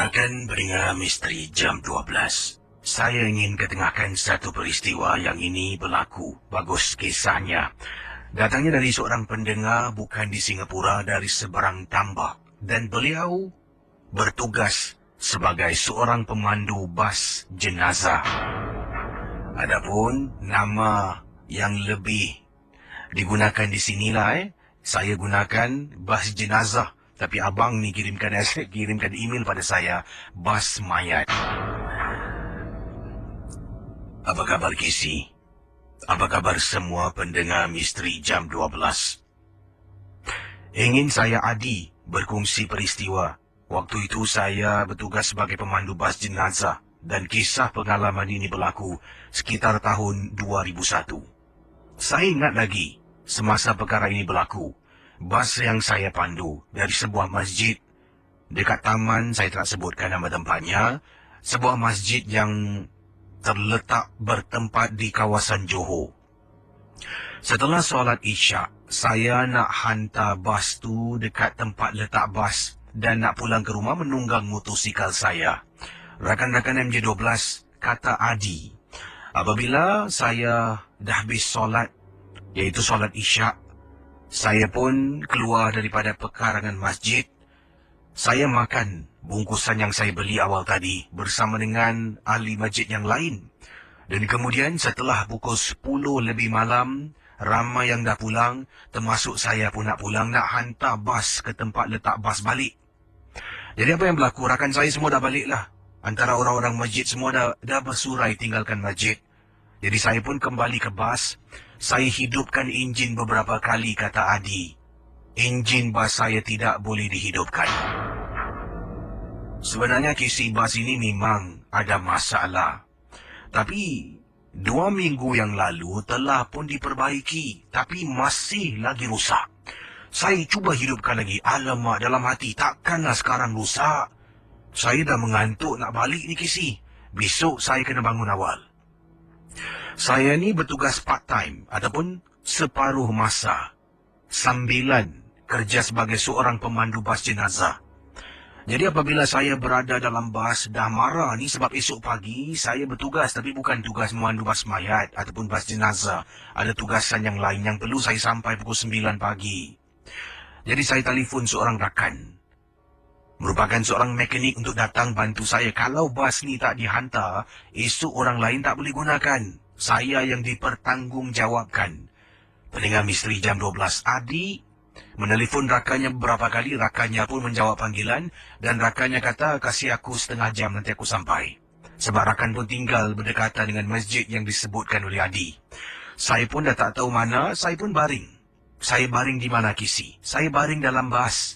Rakan pendengar misteri jam 12. Saya ingin ketengahkan satu peristiwa yang ini berlaku. Bagus kisahnya. Datangnya dari seorang pendengar bukan di Singapura, dari seberang tambak. Dan beliau bertugas sebagai seorang pemandu bas jenazah. Adapun nama yang lebih digunakan di sinilah, saya gunakan bas jenazah. Tapi abang ni kirimkan email pada saya, bas mayat. Apa kabar Kisi? Apa kabar semua pendengar misteri jam 12? Ingin saya Adi berkongsi peristiwa. Waktu itu saya bertugas sebagai pemandu bas jenazah dan kisah pengalaman ini berlaku sekitar tahun 2001. Saya ingat lagi semasa perkara ini berlaku. Bas yang saya pandu dari sebuah masjid dekat taman, saya tak sebutkan nama tempatnya, sebuah masjid yang terletak bertempat di kawasan Johor. Setelah solat Isyak, saya nak hantar bas tu dekat tempat letak bas dan nak pulang ke rumah menunggang motosikal saya. Rakan-rakan MJ12 kata Adi, apabila saya dah habis solat, iaitu solat Isyak, saya pun keluar daripada pekarangan masjid. Saya makan bungkusan yang saya beli awal tadi bersama dengan ahli masjid yang lain. Dan kemudian setelah pukul 10 lebih malam, ramai yang dah pulang, termasuk saya pun nak pulang, nak hantar bas ke tempat letak bas balik. Jadi apa yang berlaku? Rakan saya semua dah balik lah. Antara orang-orang masjid semua dah bersurai tinggalkan masjid. Jadi saya pun kembali ke bas. Saya hidupkan enjin beberapa kali, kata Adi. Enjin bas saya tidak boleh dihidupkan. Sebenarnya kisi bas ini memang ada masalah. Tapi 2 minggu yang lalu telah pun diperbaiki. Tapi masih lagi rusak. Saya cuba hidupkan lagi. Alamak, dalam hati, takkanlah sekarang rusak. Saya dah mengantuk nak balik ni kisi. Besok saya kena bangun awal. Saya ni bertugas part-time ataupun separuh masa sambilan kerja sebagai seorang pemandu bas jenazah. Jadi apabila saya berada dalam bas dah marah ni sebab esok pagi saya bertugas tapi bukan tugas memandu bas mayat ataupun bas jenazah. Ada tugasan yang lain yang perlu saya sampai pukul 9 pagi. Jadi saya telefon seorang rakan, merupakan seorang mekanik untuk datang bantu saya. Kalau bas ni tak dihantar, esok orang lain tak boleh gunakan. Saya yang dipertanggungjawabkan. Pendengar misteri jam 12, Adi menelefon rakannya beberapa kali. Rakannya pun menjawab panggilan dan rakannya kata, kasih aku setengah jam nanti aku sampai. Sebab rakan pun tinggal berdekatan dengan masjid yang disebutkan oleh Adi. Saya pun dah tak tahu mana, saya pun baring. Saya baring di mana kisi? Saya baring dalam bas.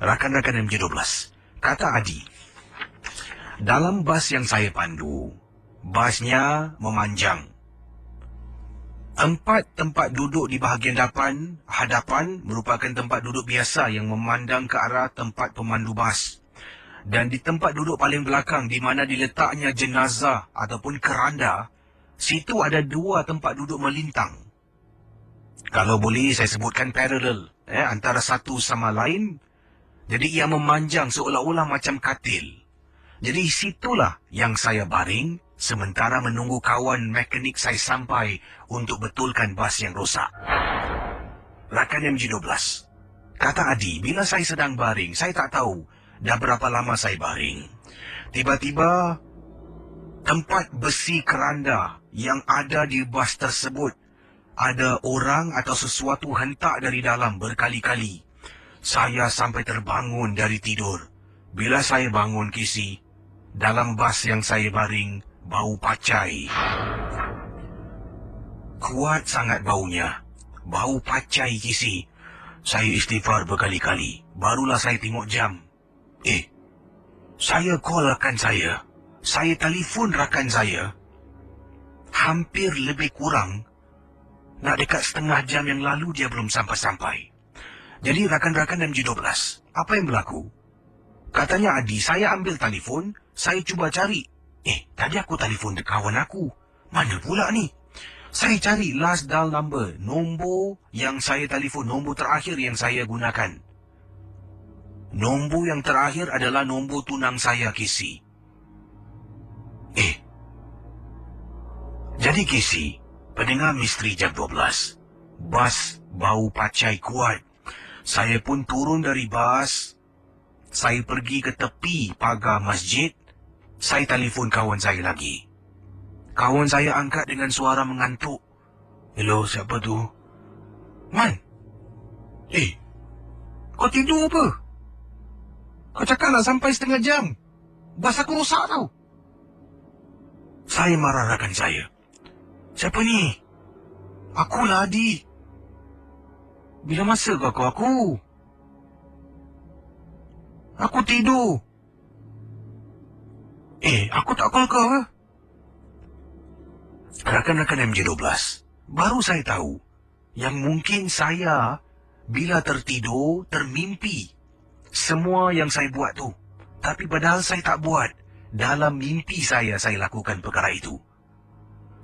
Rakan-rakan MJ12, kata Adi, dalam bas yang saya pandu, basnya memanjang. 4 tempat duduk di bahagian hadapan merupakan tempat duduk biasa yang memandang ke arah tempat pemandu bas. Dan di tempat duduk paling belakang di mana diletaknya jenazah ataupun keranda, situ ada 2 tempat duduk melintang. Kalau boleh saya sebutkan paralel antara satu sama lain. Jadi ia memanjang seolah-olah macam katil. Jadi situlah yang saya baring sementara menunggu kawan mekanik saya sampai untuk betulkan bas yang rosak. Rakan MJ12, kata Adi, bila saya sedang baring, saya tak tahu dah berapa lama saya baring. Tiba-tiba tempat besi keranda yang ada di bas tersebut, ada orang atau sesuatu hentak dari dalam berkali-kali. Saya sampai terbangun dari tidur. Bila saya bangun kisi, dalam bas yang saya baring, bau pacai. Kuat sangat baunya. Bau pacai kisi. Saya istighfar berkali-kali. Barulah saya tengok jam. Saya call rakan saya. Saya telefon rakan saya. Hampir lebih kurang, nak dekat setengah jam yang lalu dia belum sampai-sampai. Jadi rakan-rakan MJ12, apa yang berlaku? Katanya Adi, saya ambil telefon, saya cuba cari. Tadi aku telefon kawan aku. Mana pula ni? Saya cari last dial number, nombor yang saya telefon, nombor terakhir yang saya gunakan. Nombor yang terakhir adalah nombor tunang saya, Casey. Jadi Casey, pendengar misteri jam 12. Bas bau pacai kuat. Saya pun turun dari bas. Saya pergi ke tepi pagar masjid. Saya telefon kawan saya lagi. Kawan saya angkat dengan suara mengantuk. Hello, siapa tu? Man. Kau tidur apa? Kau cakap nak sampai setengah jam. Bas aku rosak tau. Saya marah rakan saya. Siapa ni? Akulah Adi. Bila masa kau call aku? Aku tidur. Aku tak call kau ke? Rakan-rakan MJ12, baru saya tahu yang mungkin saya bila tertidur termimpi semua yang saya buat tu. Tapi padahal saya tak buat. Dalam mimpi saya lakukan perkara itu.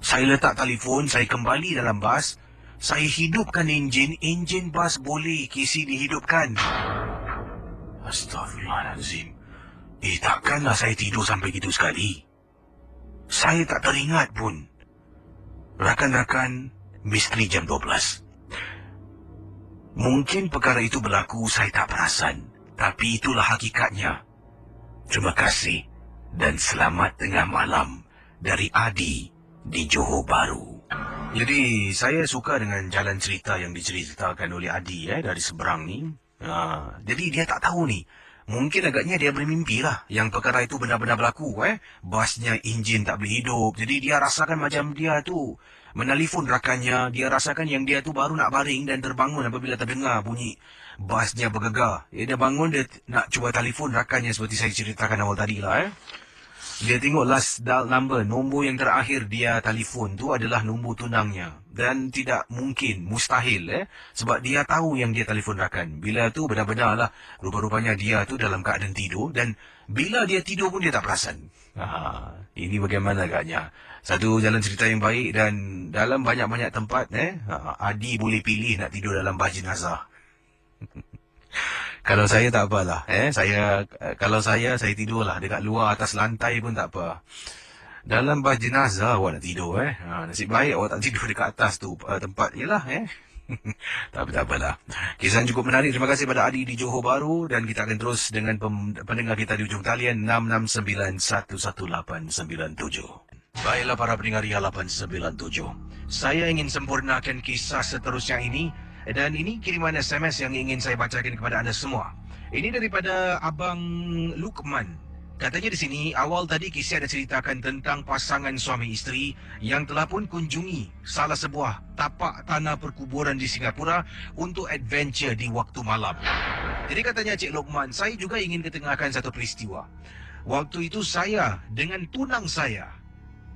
Saya letak telefon, saya kembali dalam bas. Saya hidupkan enjin bas boleh Casey dihidupkan. Astaghfirullahalazim. Takkanlah saya tidur sampai gitu sekali. Saya tak teringat pun. Rakan-rakan, misteri jam 12. Mungkin perkara itu berlaku saya tak perasan. Tapi itulah hakikatnya. Terima kasih dan selamat tengah malam dari Adi di Johor Bahru. Jadi saya suka dengan jalan cerita yang diceritakan oleh Adi dari seberang ni. Jadi dia tak tahu ni. Mungkin agaknya dia bermimpi lah yang perkara itu benar-benar berlaku. Basnya enjin tak boleh hidup. Jadi dia rasakan macam dia tu menelpon rakannya. Dia rasakan yang dia tu baru nak baring dan terbangun apabila terdengar bunyi basnya bergegar. Dia bangun, dia nak cuba telefon rakannya seperti saya ceritakan awal tadi lah. Dia tengok last dial number, nombor yang terakhir dia telefon tu adalah nombor tunangnya. Dan tidak mungkin, mustahil sebab dia tahu yang dia telefon rakan. Bila tu benar-benar lah, rupa-rupanya dia tu dalam keadaan tidur dan bila dia tidur pun dia tak perasan. Ini bagaimana agaknya. Satu jalan cerita yang baik dan dalam banyak-banyak tempat Adi boleh pilih nak tidur dalam bas jenazah. Kalau saya tak apalah. Kalau saya tidurlah dekat luar atas lantai pun tak apa. Dalam bas jenazah awak nak tidur nasib baik awak tak tidur dekat atas tu tempat jelah tak apalah. Kisah cukup menarik. Terima kasih pada Adi di Johor Bahru dan kita akan terus dengan pendengar kita di ujung talian 669-11897. Baiklah para pendengar Ria 897. Saya ingin sempurnakan kisah seterusnya ini. Dan ini kiriman SMS yang ingin saya bacakan kepada anda semua. Ini daripada Abang Lukman. Katanya di sini, awal tadi kisah ada ceritakan tentang pasangan suami isteri yang telah pun kunjungi salah sebuah tapak tanah perkuburan di Singapura untuk adventure di waktu malam. Jadi katanya Cik Lukman, saya juga ingin ketengahkan satu peristiwa. Waktu itu saya dengan tunang saya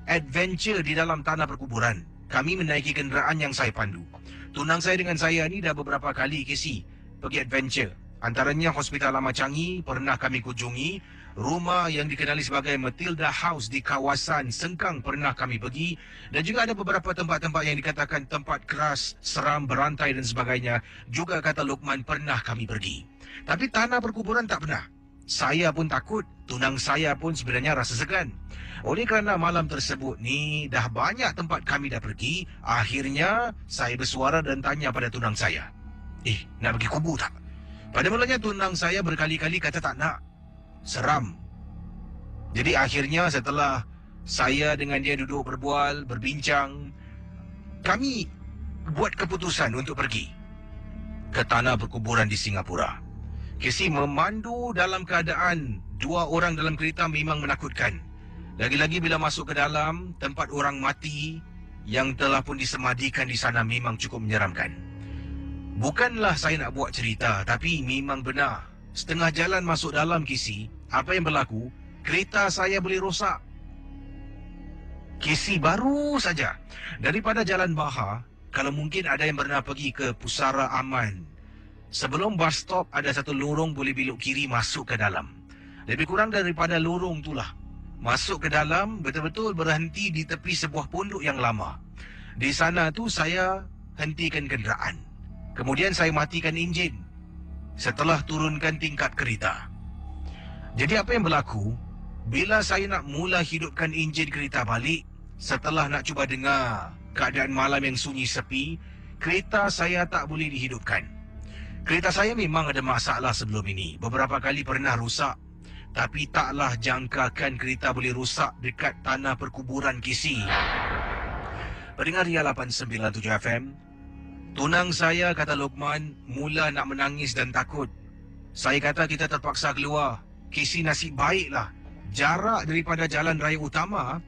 adventure di dalam tanah perkuburan. Kami menaiki kenderaan yang saya pandu. Tunang saya dengan saya ni dah beberapa kali Casey pergi adventure. Antaranya Hospital Lama Changi pernah kami kunjungi. Rumah yang dikenali sebagai Matilda House di kawasan Sengkang pernah kami pergi. Dan juga ada beberapa tempat-tempat yang dikatakan tempat keras, seram, berantai dan sebagainya. Juga kata Lukman pernah kami pergi. Tapi tanah perkuburan tak pernah. Saya pun takut, tunang saya pun sebenarnya rasa segan. Oleh kerana malam tersebut ni dah banyak tempat kami dah pergi, akhirnya saya bersuara dan tanya pada tunang saya. Nak pergi kubur tak? Pada mulanya tunang saya berkali-kali kata tak nak. Seram. Jadi akhirnya setelah saya dengan dia duduk berbual, berbincang, kami buat keputusan untuk pergi ke tanah perkuburan di Singapura. Casey, memandu dalam keadaan dua orang dalam kereta memang menakutkan. Lagi-lagi bila masuk ke dalam tempat orang mati yang telah pun disemadikan di sana memang cukup menyeramkan. Bukanlah saya nak buat cerita, tapi memang benar. Setengah jalan masuk dalam Casey, apa yang berlaku? Kereta saya boleh rosak. Casey, baru saja daripada Jalan Bahar, kalau mungkin ada yang pernah pergi ke Pusara Aman, sebelum bus stop ada satu lorong boleh belok kiri masuk ke dalam. Lebih kurang daripada lorong itulah. Masuk ke dalam, betul-betul berhenti di tepi sebuah pondok yang lama. Di sana tu saya hentikan kenderaan. Kemudian saya matikan enjin. setelah turunkan tingkap kereta. Jadi apa yang berlaku? Bila saya nak mula hidupkan enjin kereta balik, setelah nak cuba dengar keadaan malam yang sunyi sepi, kereta saya tak boleh dihidupkan. Kereta saya memang ada masalah sebelum ini. Beberapa kali pernah rusak. Tapi taklah jangkakan kereta boleh rusak dekat tanah perkuburan KC. Pendengar Ria 897 FM, tunang saya, kata Lokman, mula nak menangis dan takut. Saya kata kita terpaksa keluar. KC nasib baiklah. Jarak daripada jalan raya utama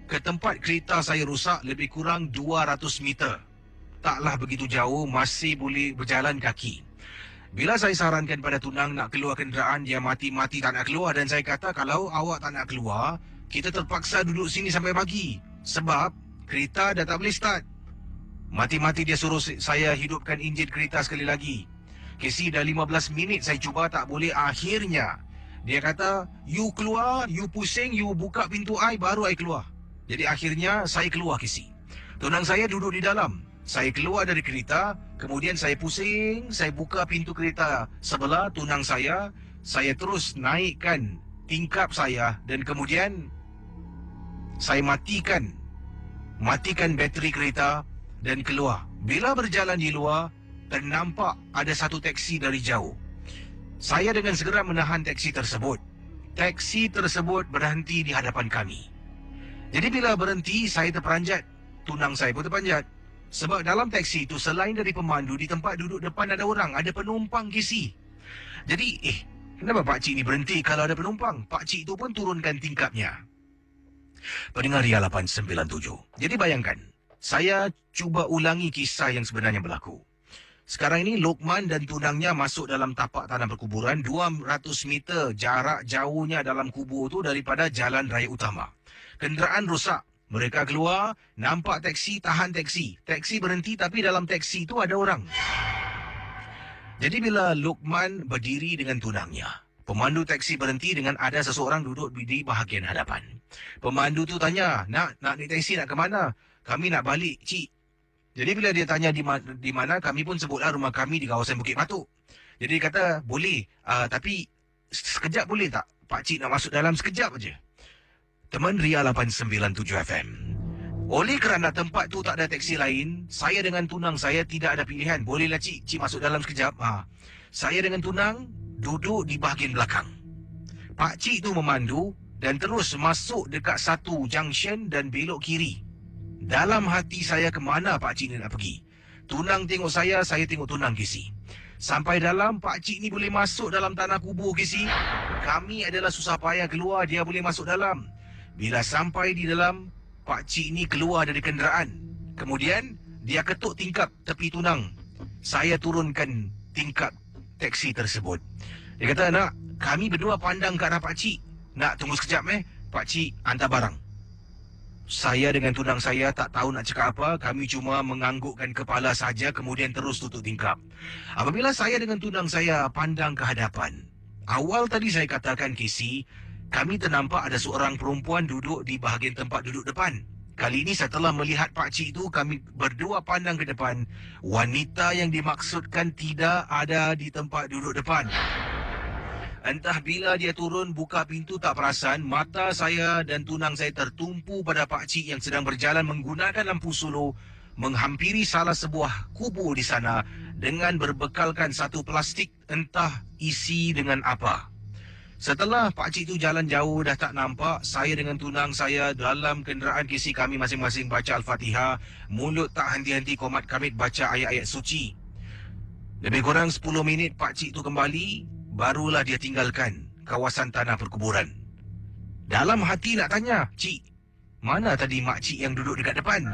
ke tempat kereta saya rusak lebih kurang 200 meter. Taklah begitu jauh, masih boleh berjalan kaki. Bila saya sarankan pada tunang nak keluar kenderaan, dia mati-mati tak nak keluar. Dan saya kata kalau awak tak nak keluar, kita terpaksa duduk sini sampai pagi. Sebab kereta dah tak boleh start. Mati-mati dia suruh saya hidupkan enjin kereta sekali lagi. KC dah 15 minit saya cuba tak boleh. Akhirnya dia kata, you keluar, you pusing, you buka pintu I, baru I keluar. Jadi akhirnya saya keluar KC. Tunang saya duduk di dalam. Saya keluar dari kereta, kemudian saya pusing, saya buka pintu kereta sebelah tunang saya terus naikkan tingkap saya dan kemudian saya matikan bateri kereta dan keluar. Bila berjalan di luar, ternampak ada satu teksi dari jauh. Saya dengan segera menahan teksi tersebut. Teksi tersebut berhenti di hadapan kami. Jadi bila berhenti, saya terperanjat. Tunang saya pun terperanjat. Sebab dalam teksi itu selain dari pemandu, di tempat duduk depan ada orang, ada penumpang KC. Jadi, kenapa pakcik ni berhenti kalau ada penumpang? Pakcik itu pun turunkan tingkapnya. Pendengar Ria 897. Jadi bayangkan, saya cuba ulangi kisah yang sebenarnya berlaku. Sekarang ini Lokman dan tunangnya masuk dalam tapak tanah perkuburan 200 meter jarak jauhnya dalam kubur itu daripada jalan raya utama. Kenderaan rusak. Mereka keluar, nampak teksi, tahan teksi. Teksi berhenti tapi dalam teksi itu ada orang. Jadi bila Lokman berdiri dengan tunangnya, pemandu teksi berhenti dengan ada seseorang duduk di bahagian hadapan. Pemandu tu tanya, nak naik teksi nak ke mana? Kami nak balik, cik. Jadi bila dia tanya di mana, kami pun sebutlah rumah kami di kawasan Bukit Batuk. Jadi dia kata, boleh, tapi sekejap boleh tak? Pakcik nak masuk dalam sekejap aja. Teman Ria 897 FM. Oleh kerana tempat tu tak ada teksi lain, saya dengan tunang saya tidak ada pilihan. Bolehlah cik masuk dalam sekejap. Saya dengan tunang duduk di bahagian belakang. Pakcik tu memandu dan terus masuk dekat satu junction dan belok kiri. Dalam hati saya, ke mana pakcik ni nak pergi? Tunang tengok saya tengok tunang KC. Sampai dalam, pakcik ni boleh masuk dalam tanah kubur KC. Kami adalah susah payah keluar, dia boleh masuk dalam. Bila sampai di dalam, pakcik ni keluar dari kenderaan. Kemudian, dia ketuk tingkap tepi tunang. Saya turunkan tingkap teksi tersebut. Dia kata, nak, kami berdua pandang ke arah pakcik. Nak, tunggu sekejap pakcik hantar barang. Saya dengan tunang saya tak tahu nak cakap apa. Kami cuma menganggukkan kepala saja, kemudian terus tutup tingkap. Apabila saya dengan tunang saya pandang ke hadapan, awal tadi saya katakan KC, kami ternampak ada seorang perempuan duduk di bahagian tempat duduk depan. Kali ini setelah melihat pakcik itu, kami berdua pandang ke depan. Wanita yang dimaksudkan tidak ada di tempat duduk depan. Entah bila dia turun, buka pintu tak perasan, mata saya dan tunang saya tertumpu pada pakcik yang sedang berjalan menggunakan lampu solo, menghampiri salah sebuah kubur di sana dengan berbekalkan satu plastik entah isi dengan apa. Setelah pakcik itu jalan jauh dah tak nampak, saya dengan tunang saya dalam kenderaan KC kami masing-masing baca Al-Fatihah, mulut tak henti-henti komat kamit baca ayat-ayat suci. Lebih kurang 10 minit pakcik itu kembali, barulah dia tinggalkan kawasan tanah perkuburan. Dalam hati nak tanya, cik, mana tadi makcik yang duduk dekat depan?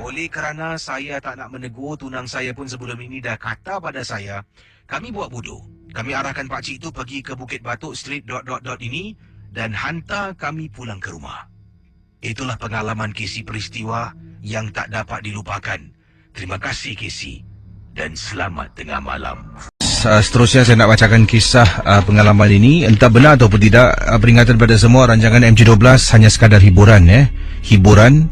Oleh kerana saya tak nak menegur, tunang saya pun sebelum ini dah kata pada saya, kami buat bodoh. Kami arahkan pakcik itu pergi ke Bukit Batuk Street ... ini dan hantar kami pulang ke rumah. Itulah pengalaman KC peristiwa yang tak dapat dilupakan. Terima kasih KC dan selamat tengah malam. Seterusnya saya nak bacakan kisah pengalaman ini. Entah benar ataupun tidak, peringatan pada semua, rancangan MG12 hanya sekadar hiburan. Hiburan.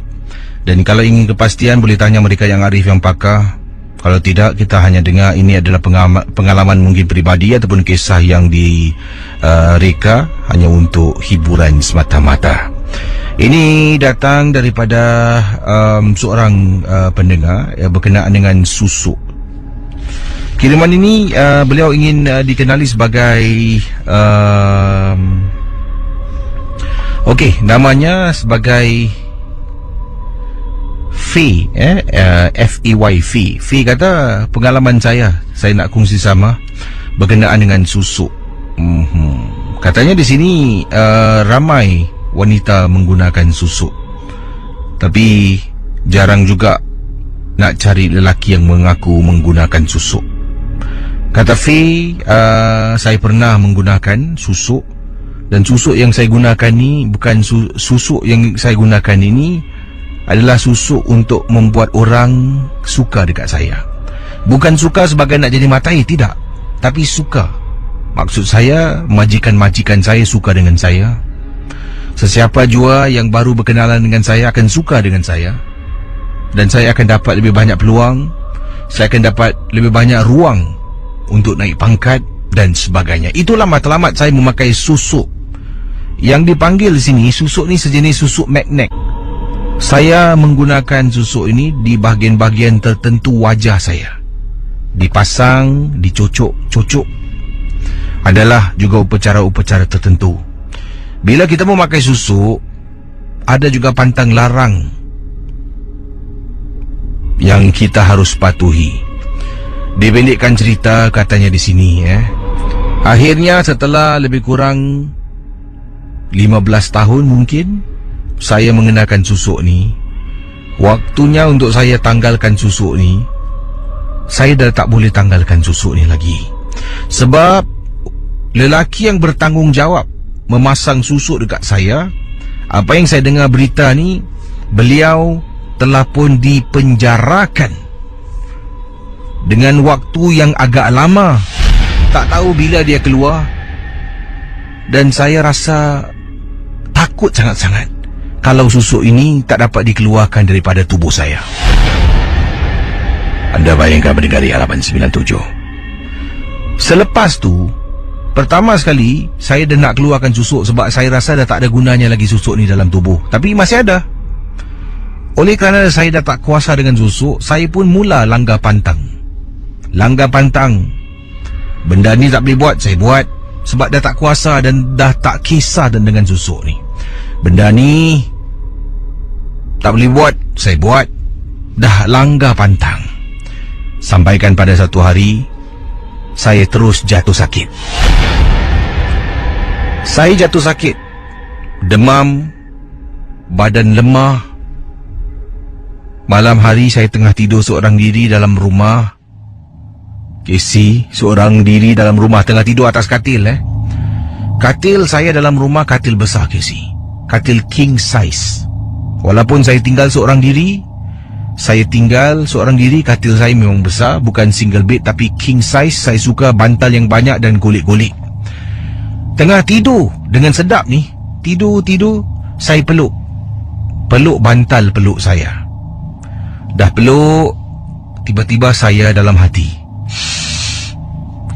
Dan kalau ingin kepastian boleh tanya mereka yang arif, yang pakar. Kalau tidak, kita hanya dengar ini adalah pengalaman mungkin peribadi ataupun kisah yang direka hanya untuk hiburan semata-mata. Ini datang daripada seorang pendengar berkenaan dengan susuk. Kiriman ini beliau ingin dikenali sebagai namanya sebagai Fee, F-E-Y, Fee. Fee kata, pengalaman saya nak kongsi sama berkenaan dengan susuk. Katanya di sini ramai wanita menggunakan susuk, tapi jarang juga nak cari lelaki yang mengaku menggunakan susuk. Kata Fee, saya pernah menggunakan susuk, dan susuk yang saya gunakan ni bukan susuk yang saya gunakan ini adalah susuk untuk membuat orang suka dekat saya. Bukan suka sebagai nak jadi matai, tidak. Tapi suka. Maksud saya, majikan-majikan saya suka dengan saya. Sesiapa jua yang baru berkenalan dengan saya akan suka dengan saya. Dan saya akan dapat lebih banyak peluang. Saya akan dapat lebih banyak ruang untuk naik pangkat dan sebagainya. Itulah matlamat saya memakai susuk. Yang dipanggil di sini, susuk ni sejenis susuk magnet. Saya menggunakan susuk ini di bahagian-bahagian tertentu wajah saya. Dipasang, dicocok-cocok. Adalah juga upacara-upacara tertentu. Bila kita memakai susuk, ada juga pantang larang yang kita harus patuhi. Dipendekkan cerita katanya di sini, akhirnya setelah lebih kurang 15 tahun mungkin saya mengenakan susuk ni, waktunya untuk saya tanggalkan susuk ni, saya dah tak boleh tanggalkan susuk ni lagi. Sebab lelaki yang bertanggungjawab memasang susuk dekat saya, apa yang saya dengar berita ni, beliau telah pun dipenjarakan dengan waktu yang agak lama. Tak tahu bila dia keluar. Dan saya rasa takut sangat-sangat kalau susuk ini tak dapat dikeluarkan daripada tubuh saya. Anda bayangkan mendengar halaman 97. Selepas tu, pertama sekali saya dah nak keluarkan susuk sebab saya rasa dah tak ada gunanya lagi susuk ni dalam tubuh. Tapi masih ada. Oleh kerana saya dah tak kuasa dengan susuk, saya pun mula langgar pantang. Langgar pantang. Benda ni tak boleh buat, saya buat. Sebab dah tak kuasa dan dah tak kisah dengan susuk ni. Benda ni tak boleh buat, saya buat. Dah langgar pantang. Sampaikan pada satu hari, saya terus jatuh sakit. Saya jatuh sakit, demam, badan lemah. Malam hari saya tengah tidur seorang diri dalam rumah. Casey, seorang diri dalam rumah, tengah tidur atas katil. Katil saya dalam rumah, katil besar, Casey. Katil king size. Walaupun saya tinggal seorang diri, katil saya memang besar. Bukan single bed tapi king size. Saya suka bantal yang banyak dan golik-golik. Tengah tidur dengan sedap ni, tidur, saya peluk bantal peluk saya. Dah peluk, tiba-tiba saya dalam hati,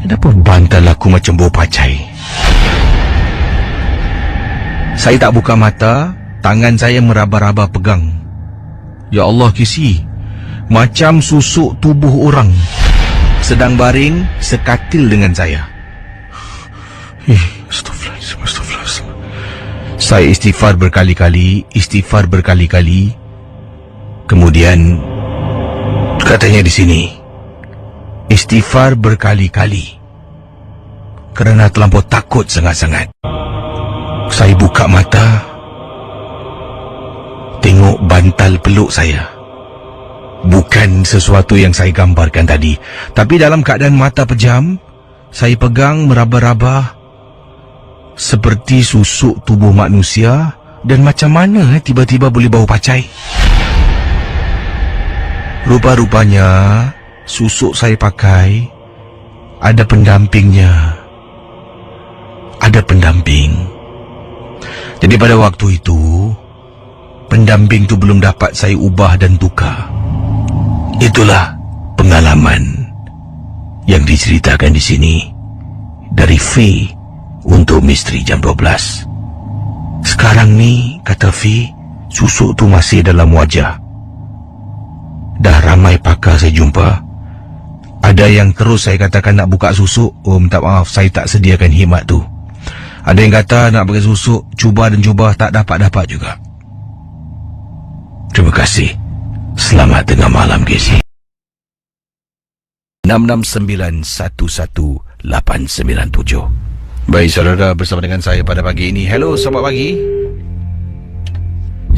kenapa bantal aku macam bau pacai? Saya tak buka mata, tangan saya meraba-raba pegang. Ya Allah, Kisi, macam susuk tubuh orang sedang baring sekatil dengan saya. Astaghfirullahaladzim. Saya istighfar berkali-kali. Kemudian katanya di sini, istighfar berkali-kali kerana terlampau takut sangat-sangat. Saya buka mata, tengok bantal peluk saya. Bukan sesuatu yang saya gambarkan tadi, tapi dalam keadaan mata pejam, saya pegang meraba-raba seperti susuk tubuh manusia. Dan macam mana tiba-tiba boleh bau pacai? Rupa-rupanya susuk saya pakai ada pendampingnya. Ada pendamping. Jadi pada waktu itu, pendamping tu belum dapat saya ubah dan tukar. Itulah pengalaman yang diceritakan di sini dari Fee untuk misteri jam 12. Sekarang ni, kata Fee, susuk tu masih dalam wajah. Dah ramai pakar saya jumpa. Ada yang terus saya katakan nak buka susuk. Oh, minta maaf, saya tak sediakan khidmat tu. Ada yang kata nak pakai susuk, cuba dan cuba, tak dapat-dapat juga. Terima kasih. Selamat tengah malam, Casey. 669118997. Baik, saudara, bersama dengan saya pada pagi ini. Hello, selamat pagi.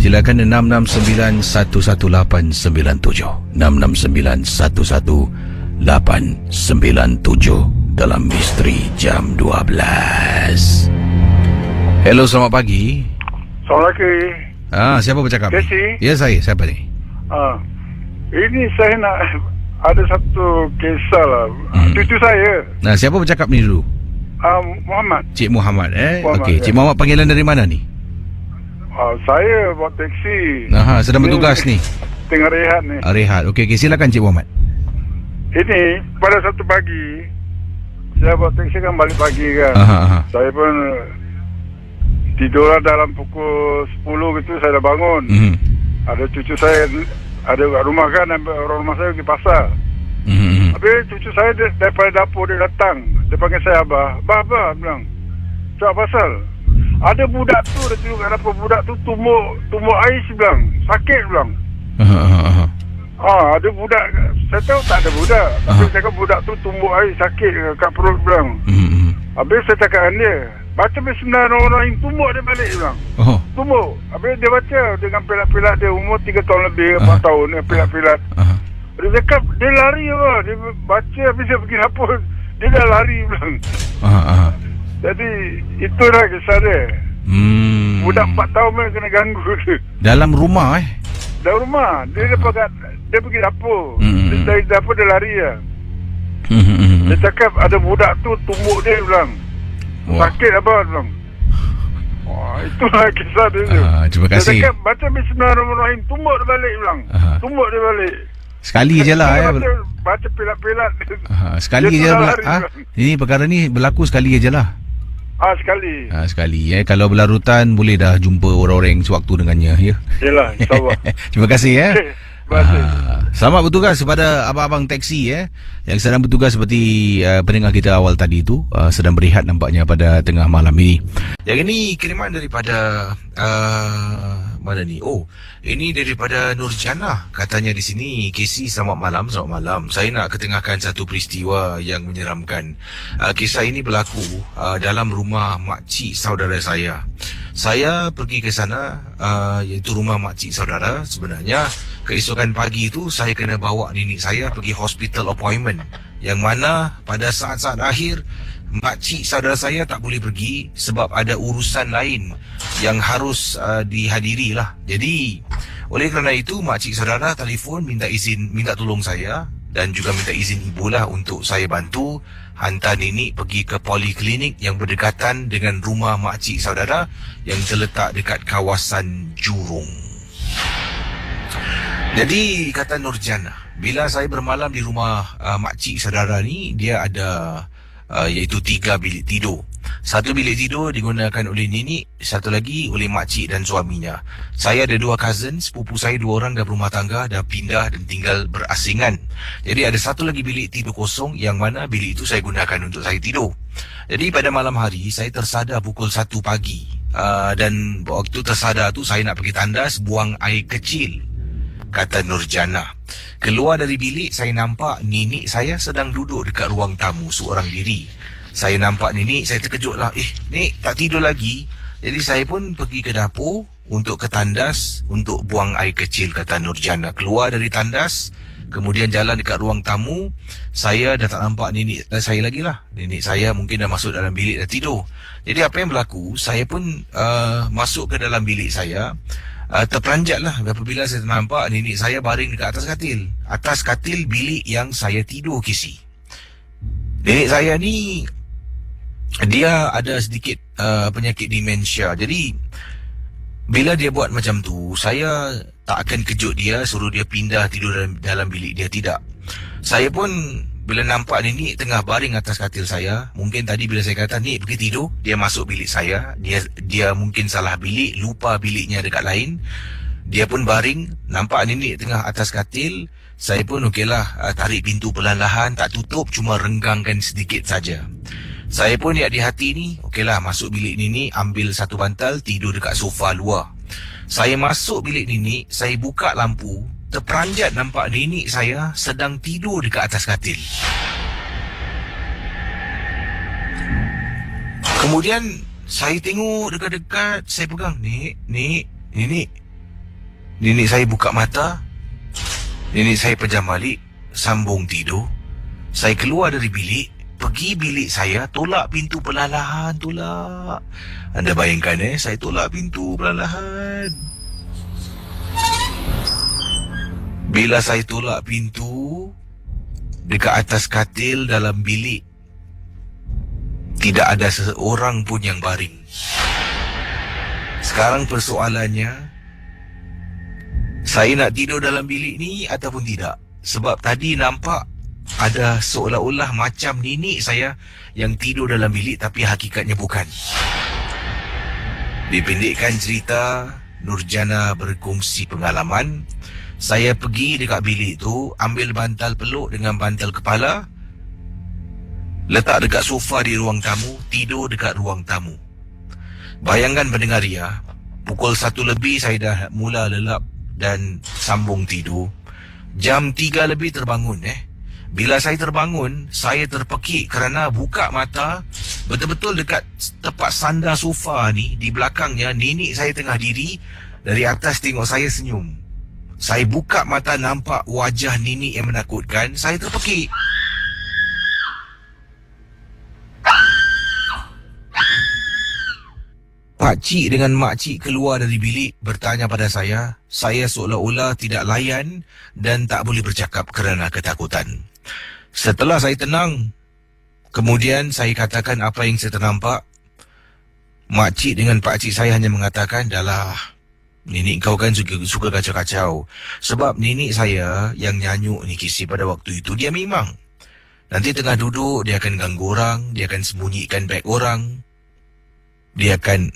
Silakan 669118997. 669118997 dalam misteri jam 12. Hello, selamat pagi. Selamat pagi. Siapa bercakap? Casey? Ya, saya. Siapa ni? Ini saya nak ada satu kisah lah. Cucu saya, Nah, siapa bercakap ni dulu? Muhammad. Cik Muhammad, Muhammad, Okey, Cik Muhammad panggilan dari mana ni? Saya buat teksi. Sedang bertugas ni. Tengah rehat ni. Rehat. Okey, silakan Cik Muhammad. Ini pada satu pagi, saya buat teksi kan balik pagi kan. Saya pun tidur dalam pukul 10 gitu, saya dah bangun. Ada cucu saya ada kat rumah kan, orang rumah saya pergi pasar. Habis cucu saya daripada dapur dia datang. Dia panggil saya Abah. Abah bilang, "Cak pasal ada budak tu, dia tengok kat dapur, budak tu tumbuk air," dia bilang. "Sakit," dia bilang. Ada budak. Saya tahu tak ada budak. Tapi saya cakap budak tu tumbuk air, sakit kat perut, dia bilang. Habis saya cakap dengan dia, "Baca Bismillahirrahmanirrahim, tumbuk dia balik," dia bilang. Tumbuk. Habis dia baca dengan pilat-pilat dia, umur 3 tahun lebih, 4 tahun dia pilat-pilat. Dia cakap, dia lari apa? Dia baca habis dia pergi dapur, dia dah lari, bilang. Jadi itulah kisah dia. Budak 4 tahun pun kena ganggu dia. Dalam rumah Dalam rumah. Dia pergi dapur. Dia dari dapur dia lari lah. Dia cakap ada budak tu tumbuk dia, bilang. Sakit apa, bilang. Itulah kisah dia tu. Terima kasih. Dia cakap baca Bismillahirrahmanirrahim, tumbuk dia balik, bilang. Tumbuk dia balik. Sekali je lah Baca pilat-pilat. Sekali je lah. Ini perkara ni berlaku sekali je lah. Sekali. Sekali Kalau berlarutan boleh dah jumpa orang-orang yang sewaktu dengannya, ya. Yelah, insyaAllah. Terima kasih Terima kasih. Selamat bertugas kepada abang-abang teksi yang sedang bertugas seperti pendengar kita awal tadi itu, sedang berehat nampaknya pada tengah malam ini. Yang ini kiriman daripada mana ni? Ini daripada Nurjana. Katanya di sini, Casey, selamat malam. Saya nak ketengahkan satu peristiwa yang menyeramkan. Kisah ini berlaku dalam rumah makcik saudara saya. Saya pergi ke sana, iaitu rumah makcik saudara. Sebenarnya keesokan pagi itu saya kena bawa nenek saya pergi hospital appointment, yang mana pada saat-saat akhir makcik saudara saya tak boleh pergi sebab ada urusan lain yang harus dihadiri lah. Jadi oleh kerana itu makcik saudara telefon minta tolong saya dan juga minta izin ibu lah untuk saya bantu hantar nenek pergi ke poliklinik yang berdekatan dengan rumah makcik saudara yang terletak dekat kawasan Jurong. Jadi kata Nurjana, bila saya bermalam di rumah makcik saudara ni, dia ada iaitu 3 bilik tidur. Satu bilik tidur digunakan oleh nenek, satu lagi oleh makcik dan suaminya. Saya ada 2 cousin, sepupu saya 2 orang dah berumah tangga, dah pindah dan tinggal berasingan. Jadi ada satu lagi bilik tidur kosong, yang mana bilik itu saya gunakan untuk saya tidur. Jadi pada malam hari saya tersadar pukul 1 pagi, dan waktu tersadar tu saya nak pergi tandas buang air kecil. Kata Nurjana, keluar dari bilik saya nampak nenek saya sedang duduk dekat ruang tamu seorang diri. Saya nampak nenek, saya terkejut lah. Nek tak tidur lagi. Jadi saya pun pergi ke dapur untuk ke tandas untuk buang air kecil, kata Nurjana. Keluar dari tandas, kemudian jalan dekat ruang tamu. Saya dah tak nampak nenek saya lagi lah. Nenek saya mungkin dah masuk dalam bilik, dah tidur. Jadi apa yang berlaku, saya pun masuk ke dalam bilik saya. Terperanjat lah apabila saya nampak nenek saya baring dekat atas katil. Atas katil bilik yang saya tidur, Kisi. Nenek saya ni, dia ada sedikit penyakit demensia. Jadi bila dia buat macam tu, saya tak akan kejut dia, suruh dia pindah tidur dalam bilik dia, tidak. Saya pun bila nampak nenek tengah baring atas katil saya, mungkin tadi bila saya kata, "Nek, pergi tidur," dia masuk bilik saya. Dia mungkin salah bilik, lupa biliknya dekat lain. Dia pun baring, nampak nenek tengah atas katil. Saya pun okeylah, tarik pintu perlahan-lahan, tak tutup, cuma renggangkan sedikit saja. Saya pun niat di hati ni, okeylah, masuk bilik nenek, ambil satu bantal, tidur dekat sofa luar. Saya masuk bilik nenek, saya buka lampu, terperanjat nampak nenek saya sedang tidur dekat atas katil. Kemudian saya tengok dekat-dekat, saya pegang, Nenek. Nenek saya buka mata, nenek saya pejam balik, sambung tidur. Saya keluar dari bilik, pergi bilik saya, tolak pintu perlahan-lahan, tolak. Anda bayangkan saya tolak pintu perlahan-lahan. Bila saya tolak pintu, dekat atas katil dalam bilik, tidak ada seorang pun yang baring. Sekarang persoalannya, saya nak tidur dalam bilik ni ataupun tidak? Sebab tadi nampak ada seolah-olah macam nenek saya yang tidur dalam bilik, tapi hakikatnya bukan. Dipendekkan cerita, Nurjana berkongsi pengalaman. Saya pergi dekat bilik tu, ambil bantal peluk dengan bantal kepala, letak dekat sofa di ruang tamu, tidur dekat ruang tamu. Bayangkan pendengar Ria, pukul 1 lebih saya dah mula lelap dan sambung tidur. Jam 3 lebih terbangun. Bila saya terbangun, saya terpekik kerana buka mata, betul-betul dekat tepat sandar sofa ni, di belakangnya nenek saya tengah diri, dari atas tengok saya senyum. Saya buka mata, nampak wajah nenek yang menakutkan. Saya terpekik. Pakcik dengan makcik keluar dari bilik, bertanya pada saya. Saya seolah-olah tidak layan dan tak boleh bercakap kerana ketakutan. Setelah saya tenang, kemudian saya katakan apa yang saya ternampak. Makcik dengan pakcik saya hanya mengatakan, "Dahlah, nenek kau kan suka kacau-kacau." Sebab nenek saya yang nyanyuk ni kisah pada waktu itu, dia memang nanti tengah duduk, dia akan ganggu orang, dia akan sembunyikan beg orang, dia akan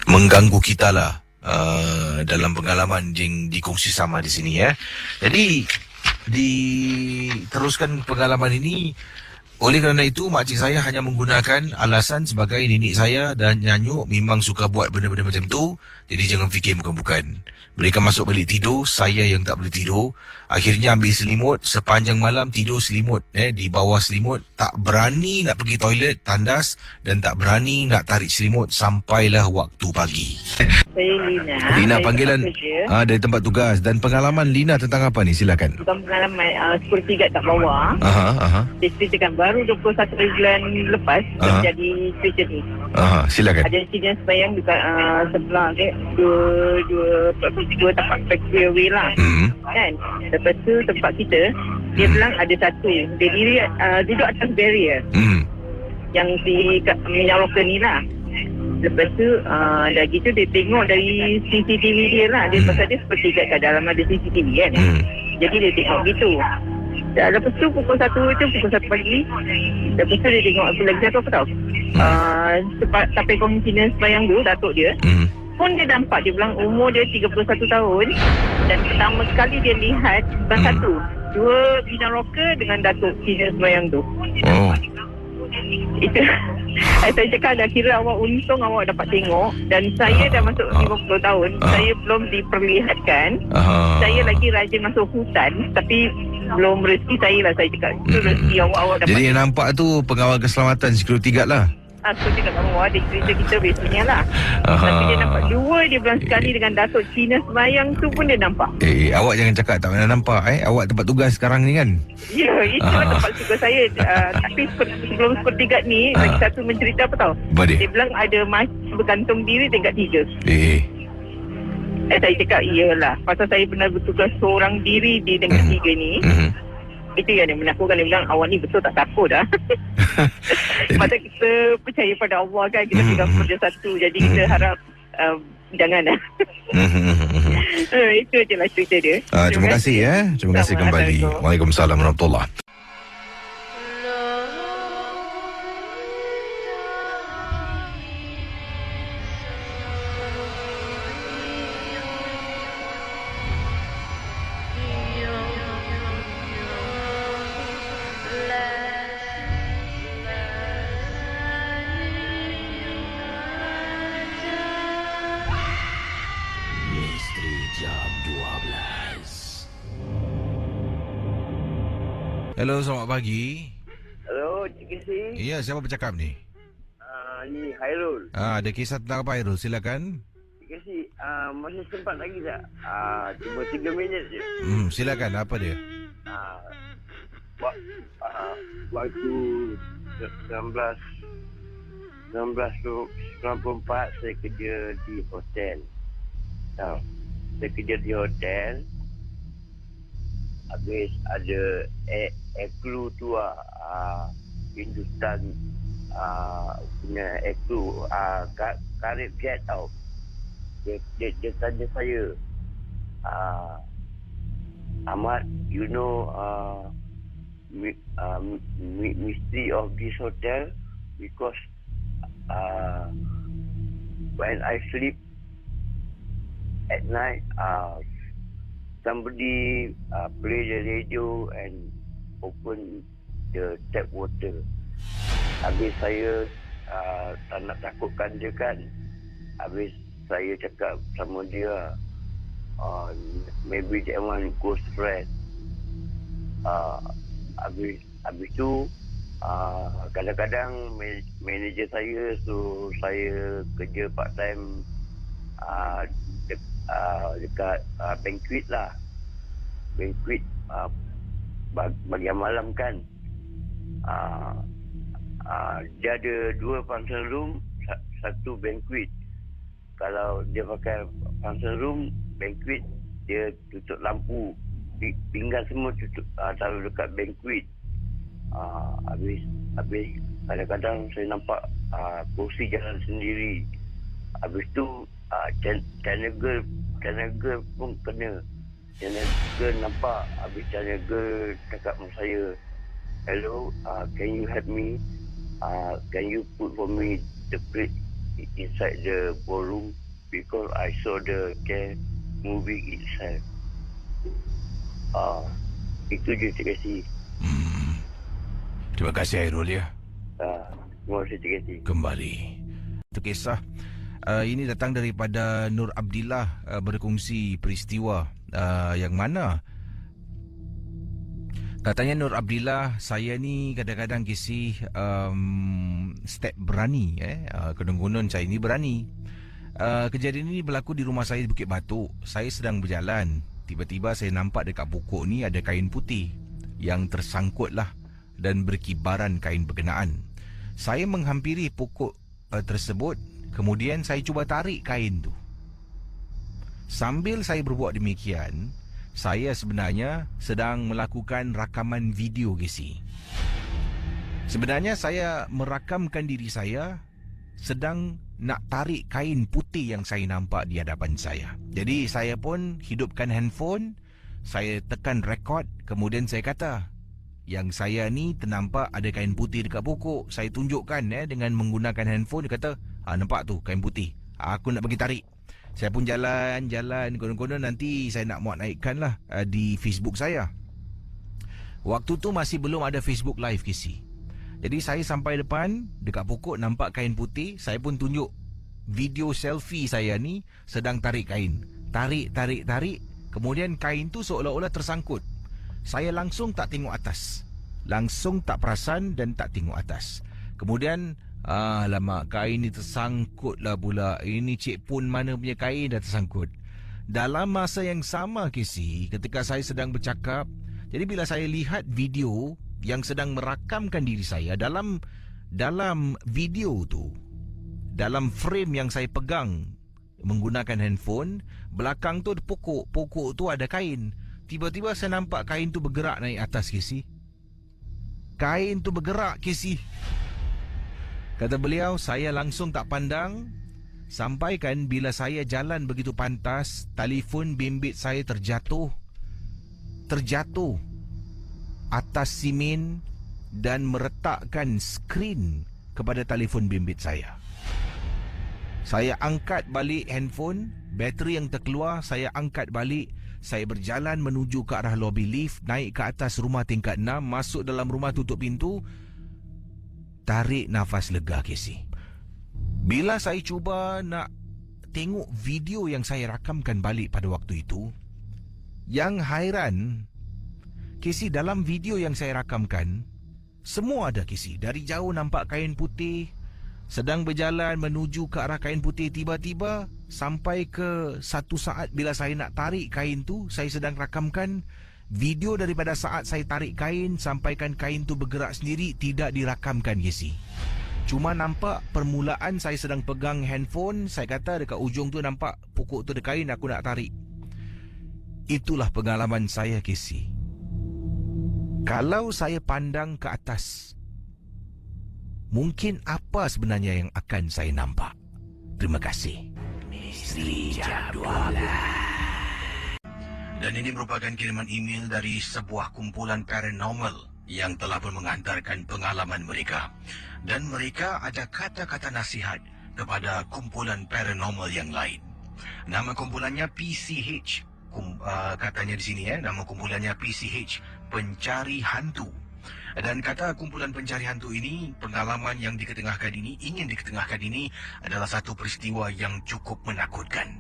mengganggu kita lah, dalam pengalaman yang dikongsi sama di sini. Jadi diteruskan pengalaman ini. Oleh kerana itu, makcik saya hanya menggunakan alasan sebagai nenek saya dan nyanyuk memang suka buat benda-benda macam tu. Jadi jangan fikir bukan-bukan. Mereka masuk balik tidur, saya yang tak boleh tidur. Akhirnya ambil selimut, sepanjang malam tidur selimut, di bawah selimut. Tak berani nak pergi toilet, tandas, dan tak berani nak tarik selimut sampailah waktu pagi. Saya Lina. Lina, panggilan dari tempat tugas. Dan pengalaman Lina tentang apa ni? Silakan. Bukan pengalaman security guard kat bawah. Dia ceritakan baru 21 bulan lepas terjadi cerita ni. Silakan. Ada insiden sembahyang dekat sebelah dua tempat factory lah. Kan? Lepas tu tempat kita, dia bilang ada satu. Dia diri duduk atas barrier. Yang si minyak local ni lah. Lepas tu dah gitu dia tengok dari CCTV dia lah. Dia pasal dia seperti kat dalam ada CCTV kan. Jadi dia tengok gitu. Dan lepas tu pukul 1 pagi. Lepas tu dia tengok apa lagi apa tahu. Sampai komunitian sembahyang tu, datuk dia pun dia nampak, dia bilang umur dia 31 tahun. Dan pertama sekali dia lihat bukan satu, dua bidang rocker dengan datuk senior sembahyang tu. Itu saya cakap dah kira awak untung awak dapat tengok. Dan saya dah masuk 50 tahun, saya belum diperlihatkan. Saya lagi rajin masuk hutan, tapi belum rezeki saya lah, saya cakap. Itu rezeki awak dapat. Jadi yang nampak tu pengawal keselamatan, security guard lah. Aku cakap kat bawah, dia cerita kita biasanya lah. Tapi dia nampak dua, dia bilang sekali dengan datuk Cina sembahyang tu pun dia nampak. Awak jangan cakap tak pernah nampak. Awak tempat tugas sekarang ni kan? Ya, itu tempat tugas saya. Tapi sebelum security guard ni, lagi satu mencerita apa tahu? Dia bilang ada bergantung diri tingkat 3. Saya cakap iyalah, pasal saya pernah bertugas seorang diri di tingkat 3 ni. Itu yang dia menakutkan. Dia bilang awak ni betul tak takut dah. Pasal kita percaya pada Allah kan, kita pegang kerja satu. Jadi kita harap janganlah. Itu je lah cerita dia. Terima kasih ya. Terima kasih kembali. Waalaikumsalam warahmatullahi. Hello, selamat pagi. Hello, Cik Kesi. Iya, siapa bercakap ni? Ni Hairul. Ada kisah tentang apa, Hairul? Silakan. Cik Kesi, masih sempat lagi tak? Cuma 3 minit je. Silakan, apa dia? Waktu 1994 saya kerja di hotel. Saya kerja di hotel. Habis ada Eklu tu Hindustan punya Eklu Karib Jet tau. Dia tanya saya, Ahmad, you know mystery of this hotel? Because when I sleep at night, somebody play the radio and open the tap water. Habis saya tak nak takutkan dia kan. Habis saya cakap sama dia, maybe that one ghost friend. Habis tu kadang-kadang manager saya suruh saya kerja part time dekat banquet lah. Banquet bagian malam kan. Dia ada 2 function room, 1 banquet. Kalau dia pakai function room, banquet, dia tutup lampu, pinggan semua tutup, taruh dekat banquet. Habis kadang-kadang saya nampak kursi jalan sendiri. Habis tu China girl pun kena. China girl nampak. Habis China girl cakap dengan saya, hello, can you help me? Can you put for me the plate inside the ballroom? Because I saw the cat moving itself. Itu je Cik Kasih. Terima kasih, Hairul ya. Terima kasih Cik Kasih. Kembali. Itu kisah. Ini datang daripada Nur Abdillah, berkongsi peristiwa yang mana katanya Nur Abdillah, saya ni kadang-kadang kisih step berani, konon-konon saya ni berani. Kejadian ini berlaku di rumah saya di Bukit Batok. Saya sedang berjalan, tiba-tiba saya nampak dekat pokok ni ada kain putih yang tersangkut lah dan berkibaran kain berkenaan. Saya menghampiri pokok tersebut. Kemudian saya cuba tarik kain tu. Sambil saya berbuat demikian, saya sebenarnya sedang melakukan rakaman video, Gisi. Sebenarnya saya merakamkan diri saya sedang nak tarik kain putih yang saya nampak di hadapan saya. Jadi saya pun hidupkan handphone, saya tekan record, kemudian saya kata, yang saya ni ternampak ada kain putih dekat pokok. Saya tunjukkan dengan menggunakan handphone. Dia kata, nampak tu kain putih, aku nak pergi tarik. Saya pun jalan, konon-konon nanti saya nak muat naikkan lah di Facebook saya. Waktu tu masih belum ada Facebook Live, Kisi. Jadi saya sampai depan, dekat pokok nampak kain putih. Saya pun tunjuk video selfie saya ni sedang tarik kain. Tarik. Kemudian kain tu seolah-olah tersangkut. Saya langsung tak tengok atas. Langsung tak perasan dan tak tengok atas. Kemudian alamak, kain ni tersangkut lah pula. Ini Cik Pun mana punya kain dah tersangkut. Dalam masa yang sama, Kisi, ketika saya sedang bercakap, jadi bila saya lihat video yang sedang merakamkan diri saya, dalam video tu, dalam frame yang saya pegang menggunakan handphone, belakang tu ada pokok. Pokok tu ada kain. Tiba-tiba saya nampak kain tu bergerak naik atas, Kisi. Kain tu bergerak, Kisi. Kata beliau, saya langsung tak pandang. Sampaikan bila saya jalan begitu pantas, telefon bimbit saya terjatuh atas simen dan meretakkan skrin kepada telefon bimbit saya. Saya angkat balik handphone, bateri yang terkeluar saya angkat balik. Saya berjalan menuju ke arah lobi lift, naik ke atas rumah tingkat 6, masuk dalam rumah, tutup pintu. Tarik nafas lega, Casey. Bila saya cuba nak tengok video yang saya rakamkan balik pada waktu itu, yang hairan, Casey, dalam video yang saya rakamkan, semua ada, Casey. Dari jauh nampak kain putih, sedang berjalan menuju ke arah kain putih. Tiba-tiba sampai ke satu saat bila saya nak tarik kain tu, saya sedang rakamkan video daripada saat saya tarik kain sampaikan kain tu bergerak sendiri, tidak dirakamkan, Casey. Cuma nampak permulaan saya sedang pegang handphone, saya kata dekat ujung tu nampak pokok tu ada kain, aku nak tarik. Itulah pengalaman saya, Casey. Kalau saya pandang ke atas, mungkin apa sebenarnya yang akan saya nampak? Terima kasih. Misteri Jam 12. Dan ini merupakan kiriman email dari sebuah kumpulan paranormal yang telah pun menghantarkan pengalaman mereka. Dan mereka ada kata-kata nasihat kepada kumpulan paranormal yang lain. Nama kumpulannya PCH. Katanya di sini nama kumpulannya PCH, Pencari Hantu. Dan kata kumpulan pencari hantu ini, pengalaman yang ingin diketengahkan ini adalah satu peristiwa yang cukup menakutkan.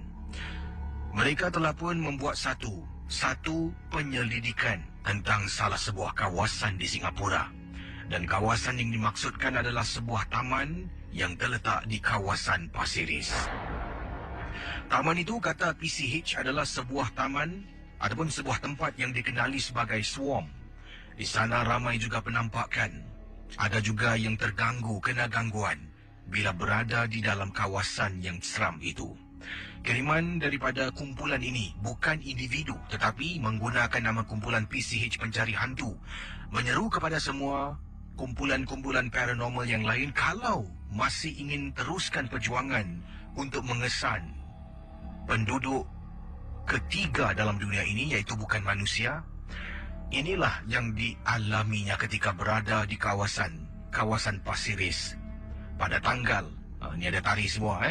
Mereka telah pun membuat satu penyelidikan tentang salah sebuah kawasan di Singapura. Dan kawasan yang dimaksudkan adalah sebuah taman yang terletak di kawasan Pasir Ris. Taman itu, kata PCH, adalah sebuah taman ataupun sebuah tempat yang dikenali sebagai swarm. Di sana ramai juga penampakan. Ada juga yang terganggu, kena gangguan bila berada di dalam kawasan yang seram itu. Kiriman daripada kumpulan ini bukan individu tetapi menggunakan nama kumpulan PCH Pencari Hantu, menyeru kepada semua kumpulan-kumpulan paranormal yang lain kalau masih ingin teruskan perjuangan untuk mengesan penduduk ketiga dalam dunia ini, iaitu bukan manusia. Inilah yang dialaminya ketika berada di kawasan Pasir Ris pada tanggal ni ada tarikh semua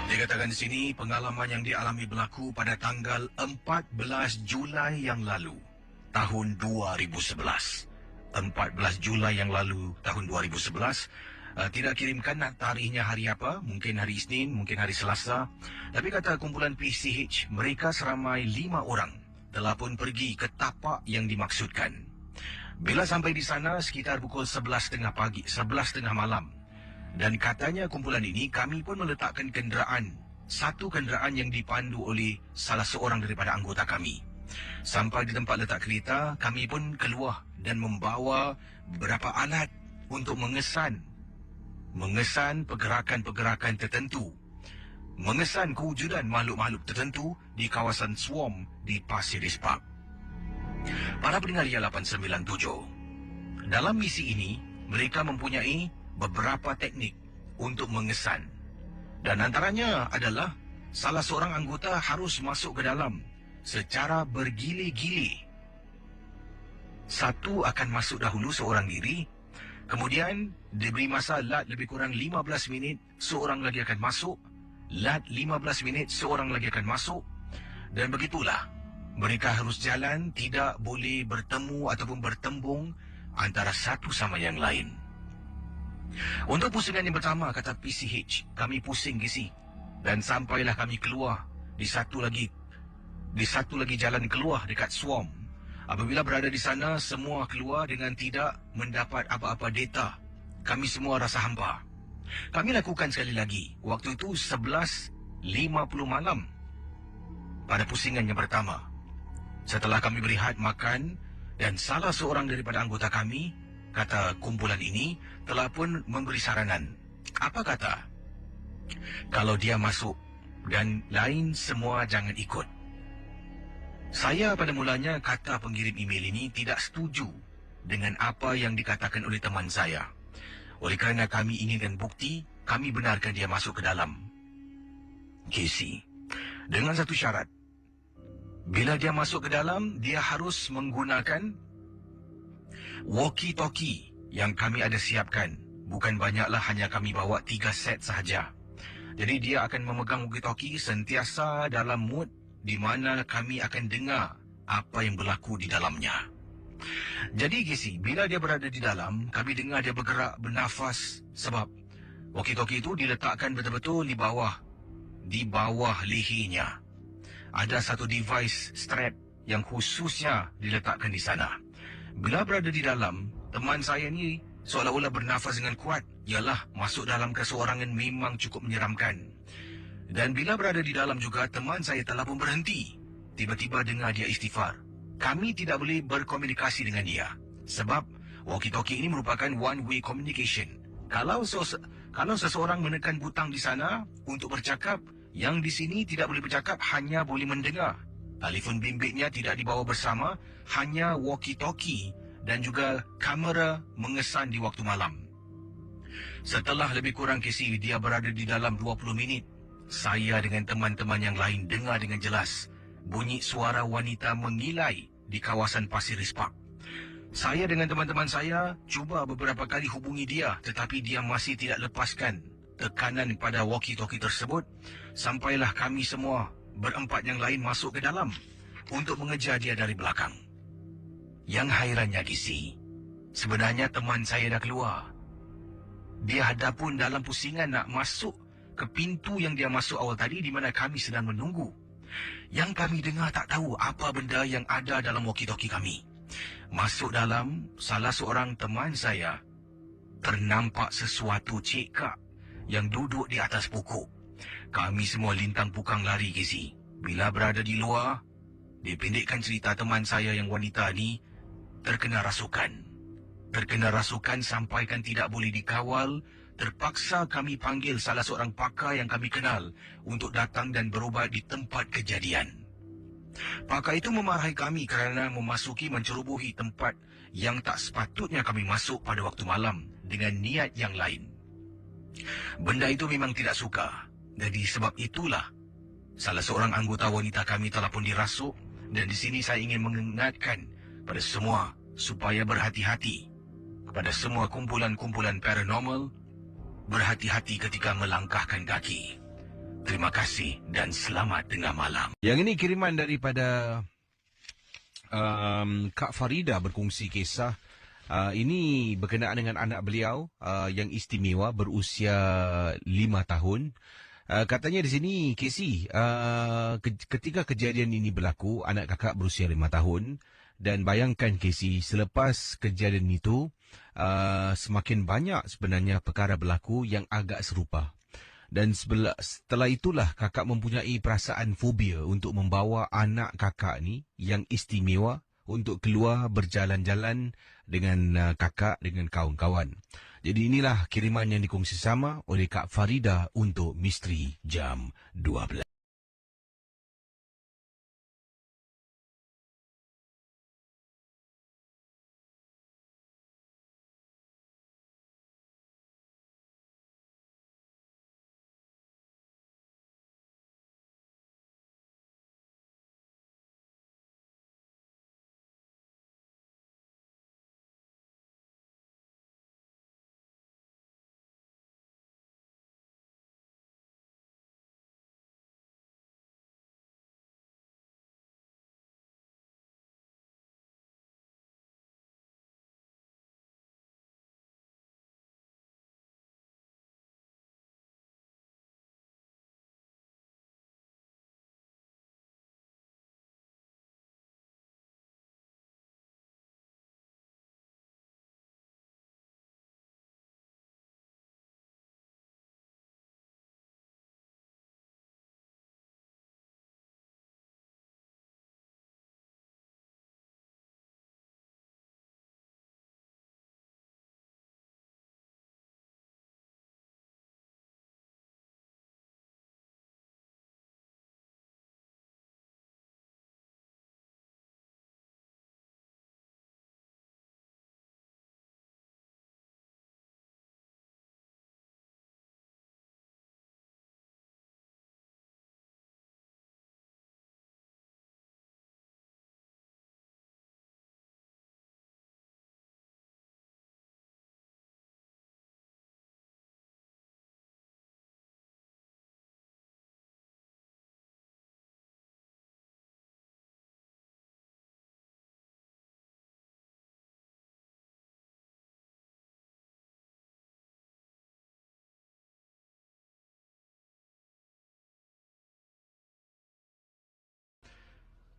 Dikatakan di sini pengalaman yang dialami berlaku pada tanggal 14 Julai yang lalu tahun 2011. 14 Julai yang lalu tahun 2011. Tidak kirimkan nak tarikhnya hari apa, mungkin hari Isnin, mungkin hari Selasa. Tapi kata kumpulan PCH, mereka seramai 5 orang telah pun pergi ke tapak yang dimaksudkan. Bila sampai di sana sekitar pukul 11.30 pagi, 11.30 malam. Dan katanya kumpulan ini, kami pun meletakkan satu kenderaan yang dipandu oleh salah seorang daripada anggota kami. Sampai di tempat letak kereta, kami pun keluar dan membawa beberapa alat untuk mengesan pergerakan-pergerakan tertentu, mengesan kewujudan makhluk-makhluk tertentu di kawasan swarm di Pasir Ris Park. Para pendengar Ria 897, dalam misi ini mereka mempunyai beberapa teknik untuk mengesan, dan antaranya adalah salah seorang anggota harus masuk ke dalam secara bergili-gili. Satu akan masuk dahulu seorang diri, kemudian diberi masa lat lebih kurang 15 minit, seorang lagi akan masuk, lat 15 minit, seorang lagi akan masuk, dan begitulah mereka harus jalan, tidak boleh bertemu ataupun bertembung antara satu sama yang lain. Untuk pusingan yang pertama, kata PCH, kami pusing Casey, dan sampailah kami keluar di satu lagi jalan keluar dekat swarm. Apabila berada di sana, semua keluar dengan tidak mendapat apa-apa data. Kami semua rasa hampa. Kami lakukan sekali lagi, waktu itu 11.50 malam pada pusingan yang pertama. Setelah kami berehat makan, dan salah seorang daripada anggota kami, kata kumpulan ini, telah pun memberi saranan Apa kata? Kalau dia masuk dan lain semua jangan ikut. Saya pada mulanya kata pengirim email ini tidak setuju dengan apa yang dikatakan oleh teman saya. Oleh kerana kami inginkan bukti, kami benarkan dia masuk ke dalam. Casey, dengan satu syarat. Bila dia masuk ke dalam, dia harus menggunakan walkie-talkie yang kami ada siapkan. Bukan banyaklah, hanya kami bawa 3 set sahaja. Jadi dia akan memegang walkie-talkie sentiasa dalam mood di mana kami akan dengar apa yang berlaku di dalamnya. Jadi Casey, bila dia berada di dalam, kami dengar dia bergerak, bernafas sebab walkie-talkie itu diletakkan betul-betul di bawah lehernya. Ada satu device strap yang khususnya diletakkan di sana. Bila berada di dalam, teman saya ni seolah-olah bernafas dengan kuat. Yalah, masuk dalam keseorangan memang cukup menyeramkan. Dan bila berada di dalam juga, teman saya telah pun berhenti. Tiba-tiba dengar dia istighfar. Kami tidak boleh berkomunikasi dengan dia. Sebab walkie-talkie ini merupakan one-way communication. Kalau seseorang menekan butang di sana untuk bercakap, yang di sini tidak boleh bercakap, hanya boleh mendengar. Telefon bimbitnya tidak dibawa bersama, hanya walkie-talkie dan juga kamera mengesan di waktu malam. Setelah lebih kurang Casey, dia berada di dalam 20 minit. Saya dengan teman-teman yang lain dengar dengan jelas bunyi suara wanita mengilai di kawasan Pasir Ris Park. Saya dengan teman-teman saya cuba beberapa kali hubungi dia, tetapi dia masih tidak lepaskan tekanan pada walkie-talkie tersebut. Sampailah kami semua berempat yang lain masuk ke dalam untuk mengejar dia dari belakang. Yang hairannya Casey, sebenarnya teman saya dah keluar. Dia ada pun dalam pusingan nak masuk ke pintu yang dia masuk awal tadi di mana kami sedang menunggu. Yang kami dengar tak tahu apa benda yang ada dalam walkie-talkie kami. Masuk dalam, salah seorang teman saya ternampak sesuatu cekak yang duduk di atas pokok. Kami semua lintang pukang lari, Casey. Bila berada di luar, dipendekkan cerita teman saya yang wanita ni terkena rasukan. Terkena rasukan sampaikan tidak boleh dikawal. Terpaksa kami panggil salah seorang pakar yang kami kenal untuk datang dan berubat di tempat kejadian. Pakar itu memarahi kami kerana memasuki mencerobohi tempat yang tak sepatutnya kami masuk pada waktu malam dengan niat yang lain. Benda itu memang tidak suka. Jadi sebab itulah salah seorang anggota wanita kami telah pun dirasuk. Dan di sini saya ingin mengingatkan pada semua supaya berhati-hati. Kepada semua kumpulan-kumpulan paranormal, berhati-hati ketika melangkahkan kaki. Terima kasih dan selamat tengah malam. Yang ini kiriman daripada Kak Farida berkongsi kisah. Ini berkenaan dengan anak beliau yang istimewa berusia 5 tahun. Katanya di sini, Casey, ketika kejadian ini berlaku, anak kakak berusia 5 tahun. Dan bayangkan, Casey, selepas kejadian itu, semakin banyak sebenarnya perkara berlaku yang agak serupa. Dan setelah itulah kakak mempunyai perasaan fobia untuk membawa anak kakak ni yang istimewa untuk keluar berjalan-jalan dengan kakak, dengan kawan-kawan. Jadi inilah kiriman yang dikongsi sama oleh Kak Farida untuk Misteri Jam 12.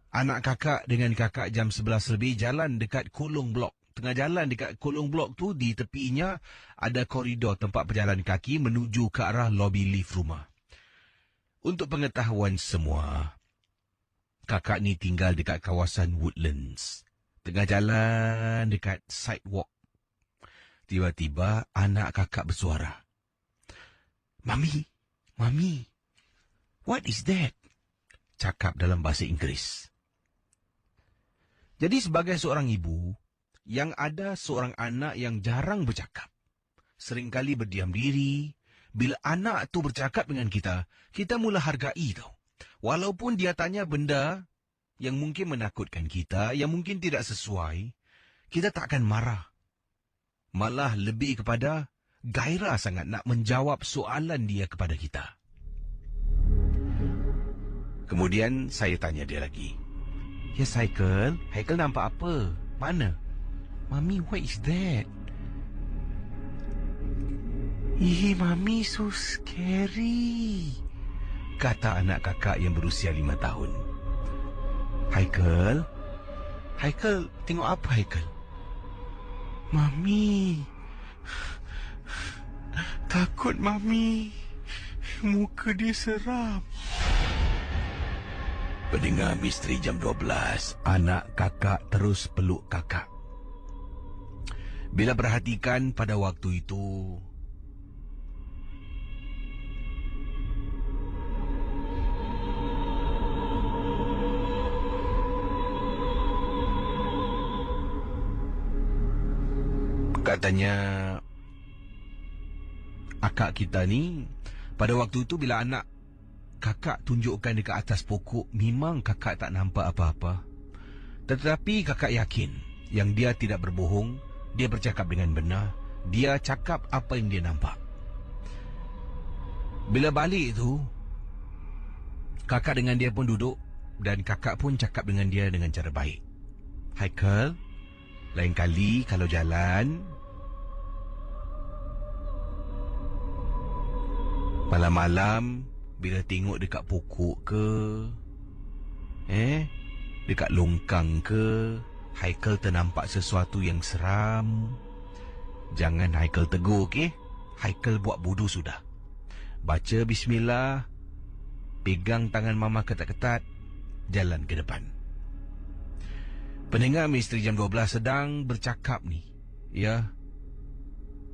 Anak kakak dengan kakak jam 11 lebih jalan dekat kolong blok. Tengah jalan dekat kolong blok tu, di tepinya ada koridor tempat berjalan kaki menuju ke arah lobi lift rumah. Untuk pengetahuan semua, kakak ni tinggal dekat kawasan Woodlands. Tengah jalan dekat sidewalk. Tiba-tiba anak kakak bersuara. Mami, what is that? Cakap dalam bahasa Inggeris. Jadi sebagai seorang ibu, yang ada seorang anak yang jarang bercakap, seringkali berdiam diri. Bila anak tu bercakap dengan kita mula hargai tau. Walaupun dia tanya benda yang mungkin menakutkan kita, yang mungkin tidak sesuai, kita tak akan marah. Malah lebih kepada gairah sangat nak menjawab soalan dia kepada kita. Kemudian saya tanya dia lagi. Yes, Haikal nampak apa? Mana? Mami, what is that? Mami, so scary, kata anak kakak yang berusia 5 tahun. Haikal, tengok apa Haikal? Mami, takut Mami, muka dia seram. Pendengar Misteri Jam 12, anak kakak terus peluk kakak. Bila perhatikan pada waktu itu, katanya akak kita ni, pada waktu itu bila anak kakak tunjukkan dekat atas pokok, memang kakak tak nampak apa-apa. Tetapi kakak yakin yang dia tidak berbohong, dia bercakap dengan benar, dia cakap apa yang dia nampak. Bila balik tu, kakak dengan dia pun duduk dan kakak pun cakap dengan dia dengan cara baik. Haikal, lain kali kalau jalan, malam-malam bila tengok dekat pokok ke, dekat longkang ke, Haikal ternampak sesuatu yang seram, jangan Haikal tegur, okey? Haikal buat wudu sudah. Baca bismillah, pegang tangan mama ketat-ketat, jalan ke depan. Pendengar Misteri Jam 12 sedang bercakap ni, ya,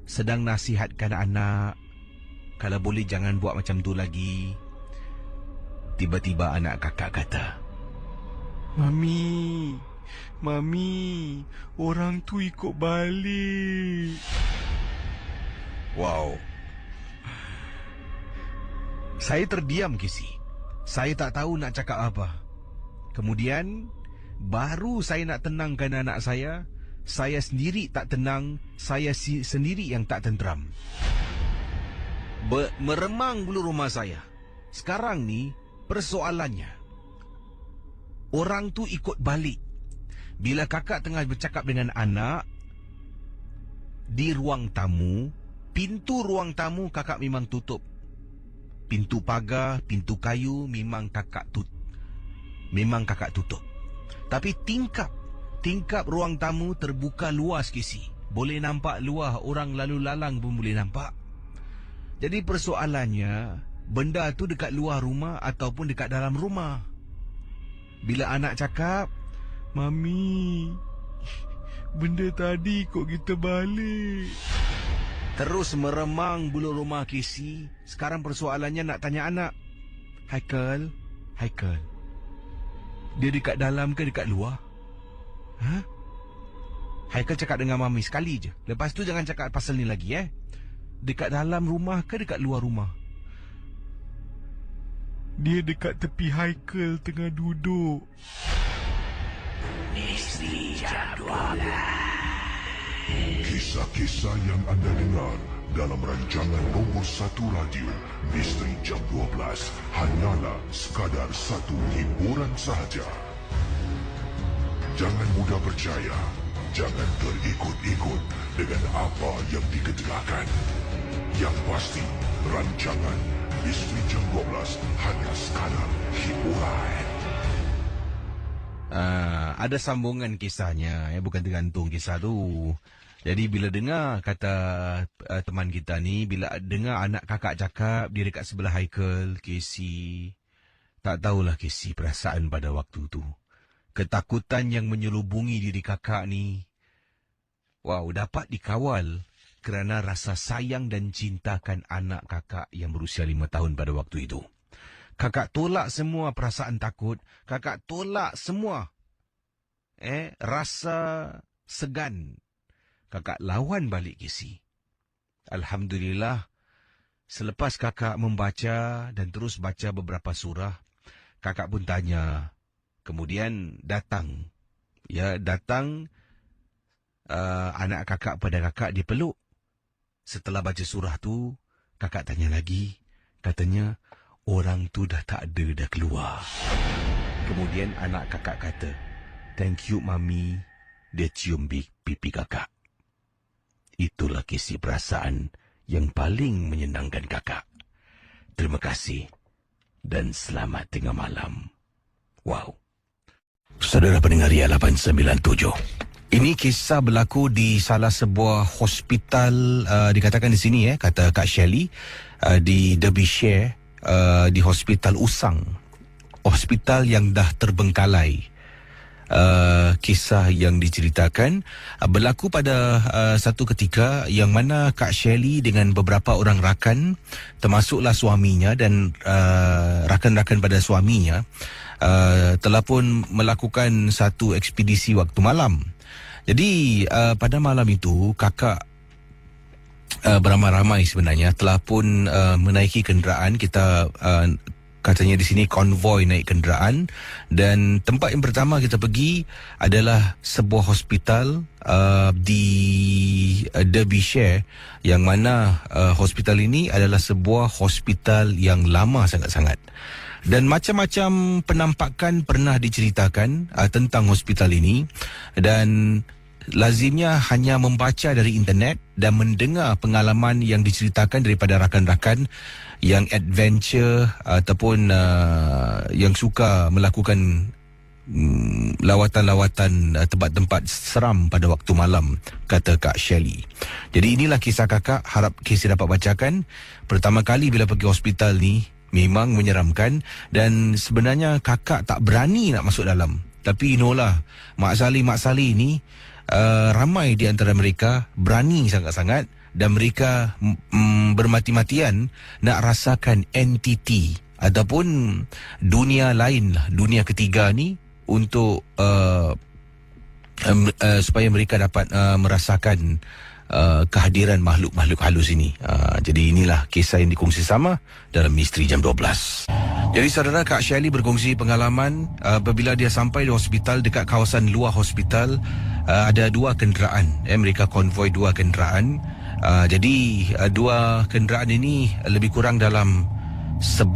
sedang nasihatkan anak, kalau boleh jangan buat macam tu lagi. Tiba-tiba anak kakak kata, Mami, orang tu ikut balik. Wow. Saya terdiam, Kisi. Saya tak tahu nak cakap apa. Kemudian, baru saya nak tenangkan anak saya sendiri tak tenang, saya sendiri yang tak tenteram. Meremang bulu rumah saya. Sekarang ni, persoalannya, orang tu ikut balik. Bila kakak tengah bercakap dengan anak di ruang tamu, pintu ruang tamu kakak memang tutup. Pintu pagar, pintu kayu memang kakak tutup. Tapi tingkap ruang tamu terbuka luas, Kisi. Boleh nampak luar, orang lalu lalang pun boleh nampak. Jadi persoalannya, benda tu dekat luar rumah ataupun dekat dalam rumah. Bila anak cakap, Mami, benda tadi kok kita balik. Terus meremang bulu rumah Kisi. Sekarang persoalannya nak tanya anak, Haikal, dia dekat dalam ke dekat luar? Haikal cakap dengan Mami sekali je. Lepas tu jangan cakap pasal ni lagi, Dekat dalam rumah ke dekat luar rumah? Dia dekat tepi Haikal tengah duduk. Misteri Jam 12. Kisah-kisah yang anda dengar dalam rancangan nombor 1 radio Misteri Jam 12 hanyalah sekadar satu hiburan sahaja. Jangan mudah percaya, jangan terikut-ikut dengan apa yang dikejelaskan. Yang pasti, rancangan Misteri Jam 12 hanya sekadar hiburan. ada sambungan kisahnya, bukan tergantung kisah tu. Jadi bila dengar kata teman kita ni, bila dengar anak kakak cakap dia dekat sebelah Haikal, Casey, tak tahulah Casey perasaan pada waktu tu. Ketakutan yang menyelubungi diri kakak ni, dapat dikawal kerana rasa sayang dan cintakan anak kakak yang berusia 5 tahun pada waktu itu. Kakak tolak semua perasaan takut, kakak tolak semua rasa segan. Kakak lawan balik Casey. Alhamdulillah, selepas kakak membaca dan terus baca beberapa surah, kakak pun tanya. Kemudian datang anak kakak pada kakak, dia peluk. Setelah baca surah tu, kakak tanya lagi. Katanya, orang tu dah tak ada, dah keluar. Kemudian anak kakak kata, "Thank you, Mami." Dia cium pipi kakak. Itulah kisah perasaan yang paling menyenangkan kakak. Terima kasih dan selamat tengah malam. Wow. Saudara pendengar Ria 897. Ini kisah berlaku di salah sebuah hospital, dikatakan di sini kata Kak Shelley, di Derbyshire, di Hospital Usang. Hospital yang dah terbengkalai. Kisah yang diceritakan berlaku pada satu ketika yang mana Kak Shelley dengan beberapa orang rakan, termasuklah suaminya dan rakan-rakan pada suaminya, telah pun melakukan satu ekspedisi waktu malam. Jadi pada malam itu kakak beramai-ramai sebenarnya telah pun menaiki kenderaan. Kita katanya di sini konvoi naik kenderaan, dan tempat yang pertama kita pergi adalah sebuah hospital di Derbyshire, yang mana hospital ini adalah sebuah hospital yang lama sangat-sangat. Dan macam-macam penampakan pernah diceritakan tentang hospital ini, dan lazimnya hanya membaca dari internet dan mendengar pengalaman yang diceritakan daripada rakan-rakan yang adventure ataupun yang suka melakukan lawatan-lawatan tempat-tempat seram pada waktu malam, kata Kak Shelley. Jadi inilah kisah kakak, harap Casey dapat bacakan. Pertama kali bila pergi hospital ni memang menyeramkan, dan sebenarnya kakak tak berani nak masuk dalam. Tapi inolah, Mak Salih ni ramai di antara mereka berani sangat-sangat, dan mereka bermati-matian nak rasakan entiti ataupun dunia lain lah, dunia ketiga ni, untuk supaya mereka dapat merasakan kehadiran makhluk-makhluk halus ini. Jadi inilah kisah yang dikongsi sama dalam Misteri Jam 12. Jadi saudara, Kak Shelley berkongsi pengalaman apabila dia sampai di hospital, dekat kawasan luar hospital ada 2 kenderaan. Mereka konvoi 2 kenderaan. Jadi 2 kenderaan ini lebih kurang dalam 2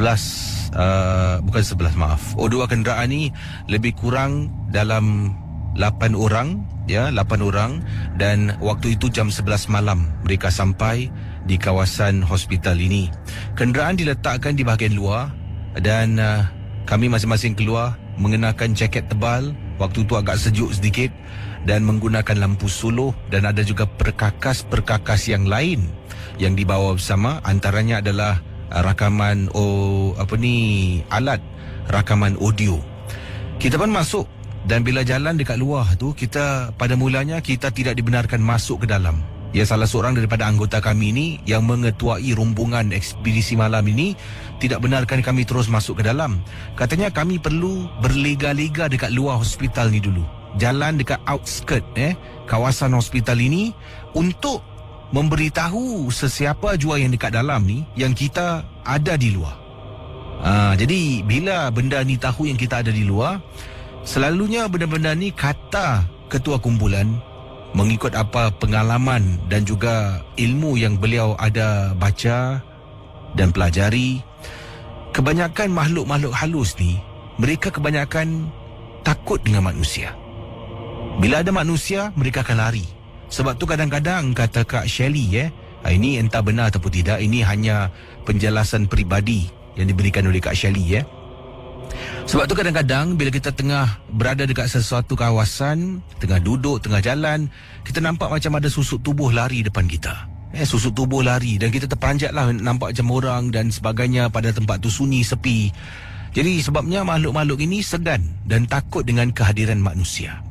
kenderaan ni lebih kurang dalam 8 orang, 8 orang, dan waktu itu jam 11 malam mereka sampai di kawasan hospital ini. Kenderaan diletakkan di bahagian luar, dan kami masing-masing keluar mengenakan jaket tebal. Waktu itu agak sejuk sedikit, dan menggunakan lampu suluh, dan ada juga perkakas-perkakas yang lain yang dibawa bersama. Antaranya adalah rakaman alat rakaman audio. Kita pun masuk, dan bila jalan dekat luar tu, kita pada mulanya kita tidak dibenarkan masuk ke dalam. Ya, salah seorang daripada anggota kami ni yang mengetuai rombongan ekspedisi malam ini tidak benarkan kami terus masuk ke dalam. Katanya kami perlu berlega-lega dekat luar hospital ni dulu, jalan dekat outskirt kawasan hospital ini, untuk memberitahu sesiapa jua yang dekat dalam ni yang kita ada di luar. Jadi bila benda ni tahu yang kita ada di luar, selalunya benda-benda ni kata ketua kumpulan, mengikut apa pengalaman dan juga ilmu yang beliau ada baca dan pelajari, kebanyakan makhluk-makhluk halus ni, mereka kebanyakan takut dengan manusia. Bila ada manusia, mereka akan lari. Sebab tu kadang-kadang, kata Kak Shelley, ini entah benar ataupun tidak, ini hanya penjelasan peribadi yang diberikan oleh Kak Shelley, Sebab tu kadang-kadang bila kita tengah berada dekat sesuatu kawasan, tengah duduk, tengah jalan, kita nampak macam ada susuk tubuh lari depan kita. Susuk tubuh lari dan kita terperanjat lah nampak macam orang dan sebagainya pada tempat tu sunyi, sepi. Jadi sebabnya makhluk-makhluk ini segan dan takut dengan kehadiran manusia.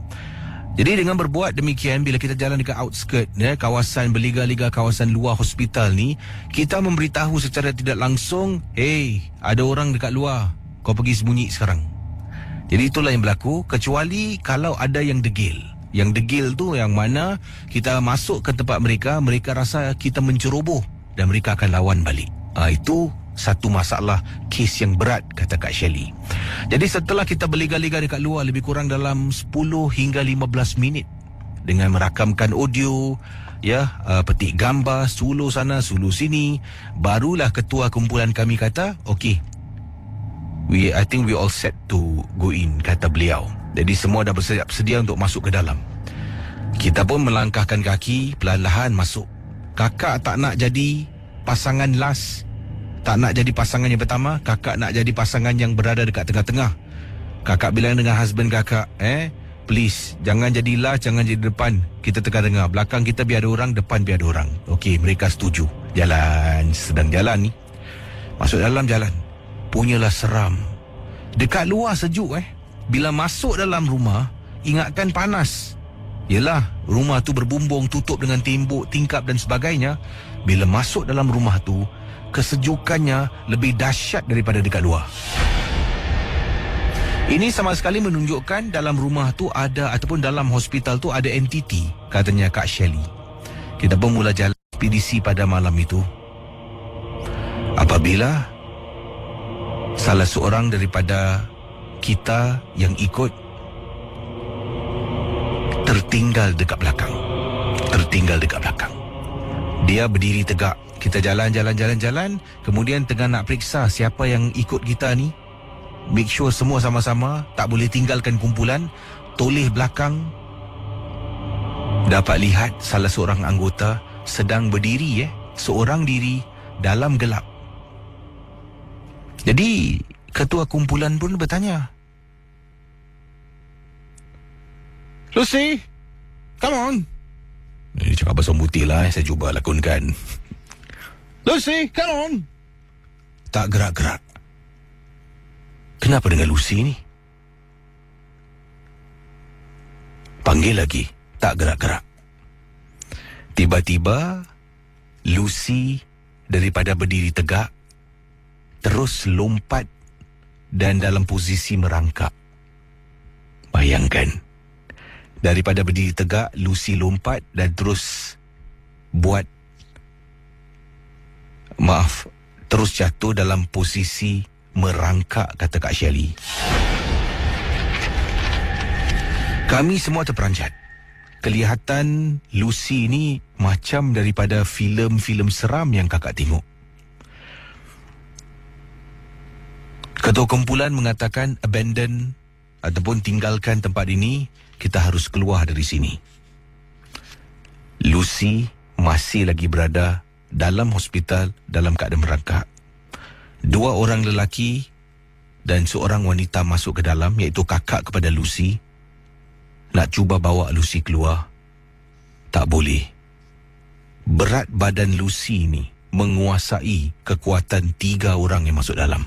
Jadi dengan berbuat demikian, bila kita jalan dekat outskirt, kawasan berliga-liga, kawasan luar hospital ni, kita memberitahu secara tidak langsung, hey, ada orang dekat luar, kau pergi sembunyi sekarang. Jadi itulah yang berlaku, kecuali kalau ada yang degil. Yang degil tu yang mana kita masuk ke tempat mereka, mereka rasa kita menceroboh dan mereka akan lawan balik. Itu satu masalah, kes yang berat, kata Kak Shelley. Jadi setelah kita berliga-liga dekat luar lebih kurang dalam 10 hingga 15 minit dengan merakamkan audio, petik gambar, suluh sana, suluh sini, barulah ketua kumpulan kami kata, okay, I think we all set to go in, kata beliau. Jadi semua dah bersiap sedia untuk masuk ke dalam. Kita pun melangkahkan kaki, perlahan-lahan masuk. Kakak tak nak jadi pasangan last, tak nak jadi pasangan yang pertama. Kakak nak jadi pasangan yang berada dekat tengah-tengah. Kakak bilang dengan husband kakak, please, jangan jadi last, jangan jadi depan. Kita tengah-tengah, belakang kita biar ada orang, depan biar ada orang. Okey, mereka setuju. Jalan, sedang jalan ni, masuk dalam jalan, punyalah seram. Dekat luar sejuk bila masuk dalam rumah, ingatkan panas. Yelah, rumah tu berbumbung, tutup dengan tembok, tingkap dan sebagainya. Bila masuk dalam rumah tu, kesejukannya lebih dahsyat daripada dekat luar. Ini sama sekali menunjukkan dalam rumah tu ada, ataupun dalam hospital tu ada entiti, katanya Kak Shelley. Kita pun mula jalan ekspedisi pada malam itu. Apabila salah seorang daripada kita yang ikut tertinggal dekat belakang. Dia berdiri tegak. Kita jalan, kemudian tengah nak periksa siapa yang ikut kita ni. Make sure semua sama-sama, tak boleh tinggalkan kumpulan. Toleh belakang, dapat lihat salah seorang anggota sedang berdiri, seorang diri dalam gelap. Jadi ketua kumpulan pun bertanya, Lucy, come on. Ini cakap bahasa putih lah, saya cuba lakonkan. Lucy, come on. Tak gerak-gerak. Kenapa dengan Lucy ni? Panggil lagi, tak gerak-gerak. Tiba-tiba Lucy daripada berdiri tegak terus lompat dan dalam posisi merangkak. Bayangkan, daripada berdiri tegak, Lucy lompat dan terus terus jatuh dalam posisi merangkak, kata Kak Shelley. Kami semua terperanjat. Kelihatan Lucy ni macam daripada filem-filem seram yang kakak tengok. Ketua kumpulan mengatakan abandon ataupun tinggalkan tempat ini, kita harus keluar dari sini. Lucy masih lagi berada dalam hospital dalam keadaan merangkak. 2 orang lelaki dan seorang wanita masuk ke dalam, iaitu kakak kepada Lucy. Nak cuba bawa Lucy keluar, tak boleh. Berat badan Lucy ni menguasai kekuatan 3 orang yang masuk dalam.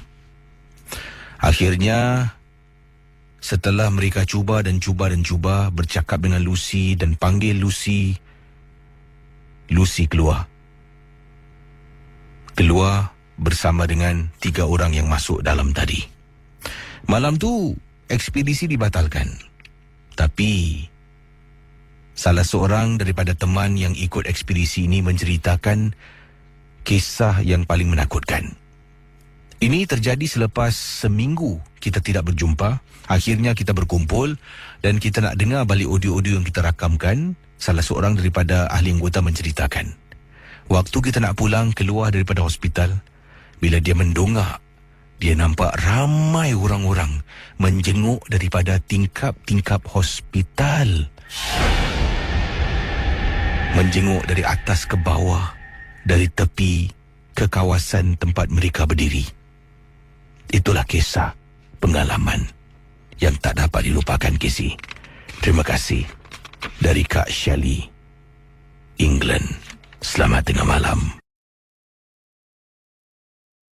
Akhirnya, setelah mereka cuba bercakap dengan Lucy dan panggil Lucy, Lucy keluar bersama dengan 3 orang yang masuk dalam tadi. Malam tu ekspedisi dibatalkan. Tapi salah seorang daripada teman yang ikut ekspedisi ini menceritakan kisah yang paling menakutkan. Ini terjadi selepas seminggu kita tidak berjumpa. Akhirnya kita berkumpul dan kita nak dengar balik audio-audio yang kita rakamkan. Salah seorang daripada ahli anggota menceritakan, waktu kita nak pulang keluar daripada hospital, bila dia mendongak, dia nampak ramai orang-orang menjenguk daripada tingkap-tingkap hospital. Menjenguk dari atas ke bawah, dari tepi ke kawasan tempat mereka berdiri. Itulah kisah pengalaman yang tak dapat dilupakan, Casey. Terima kasih. Dari Kak Shelley, England. Selamat tengah malam.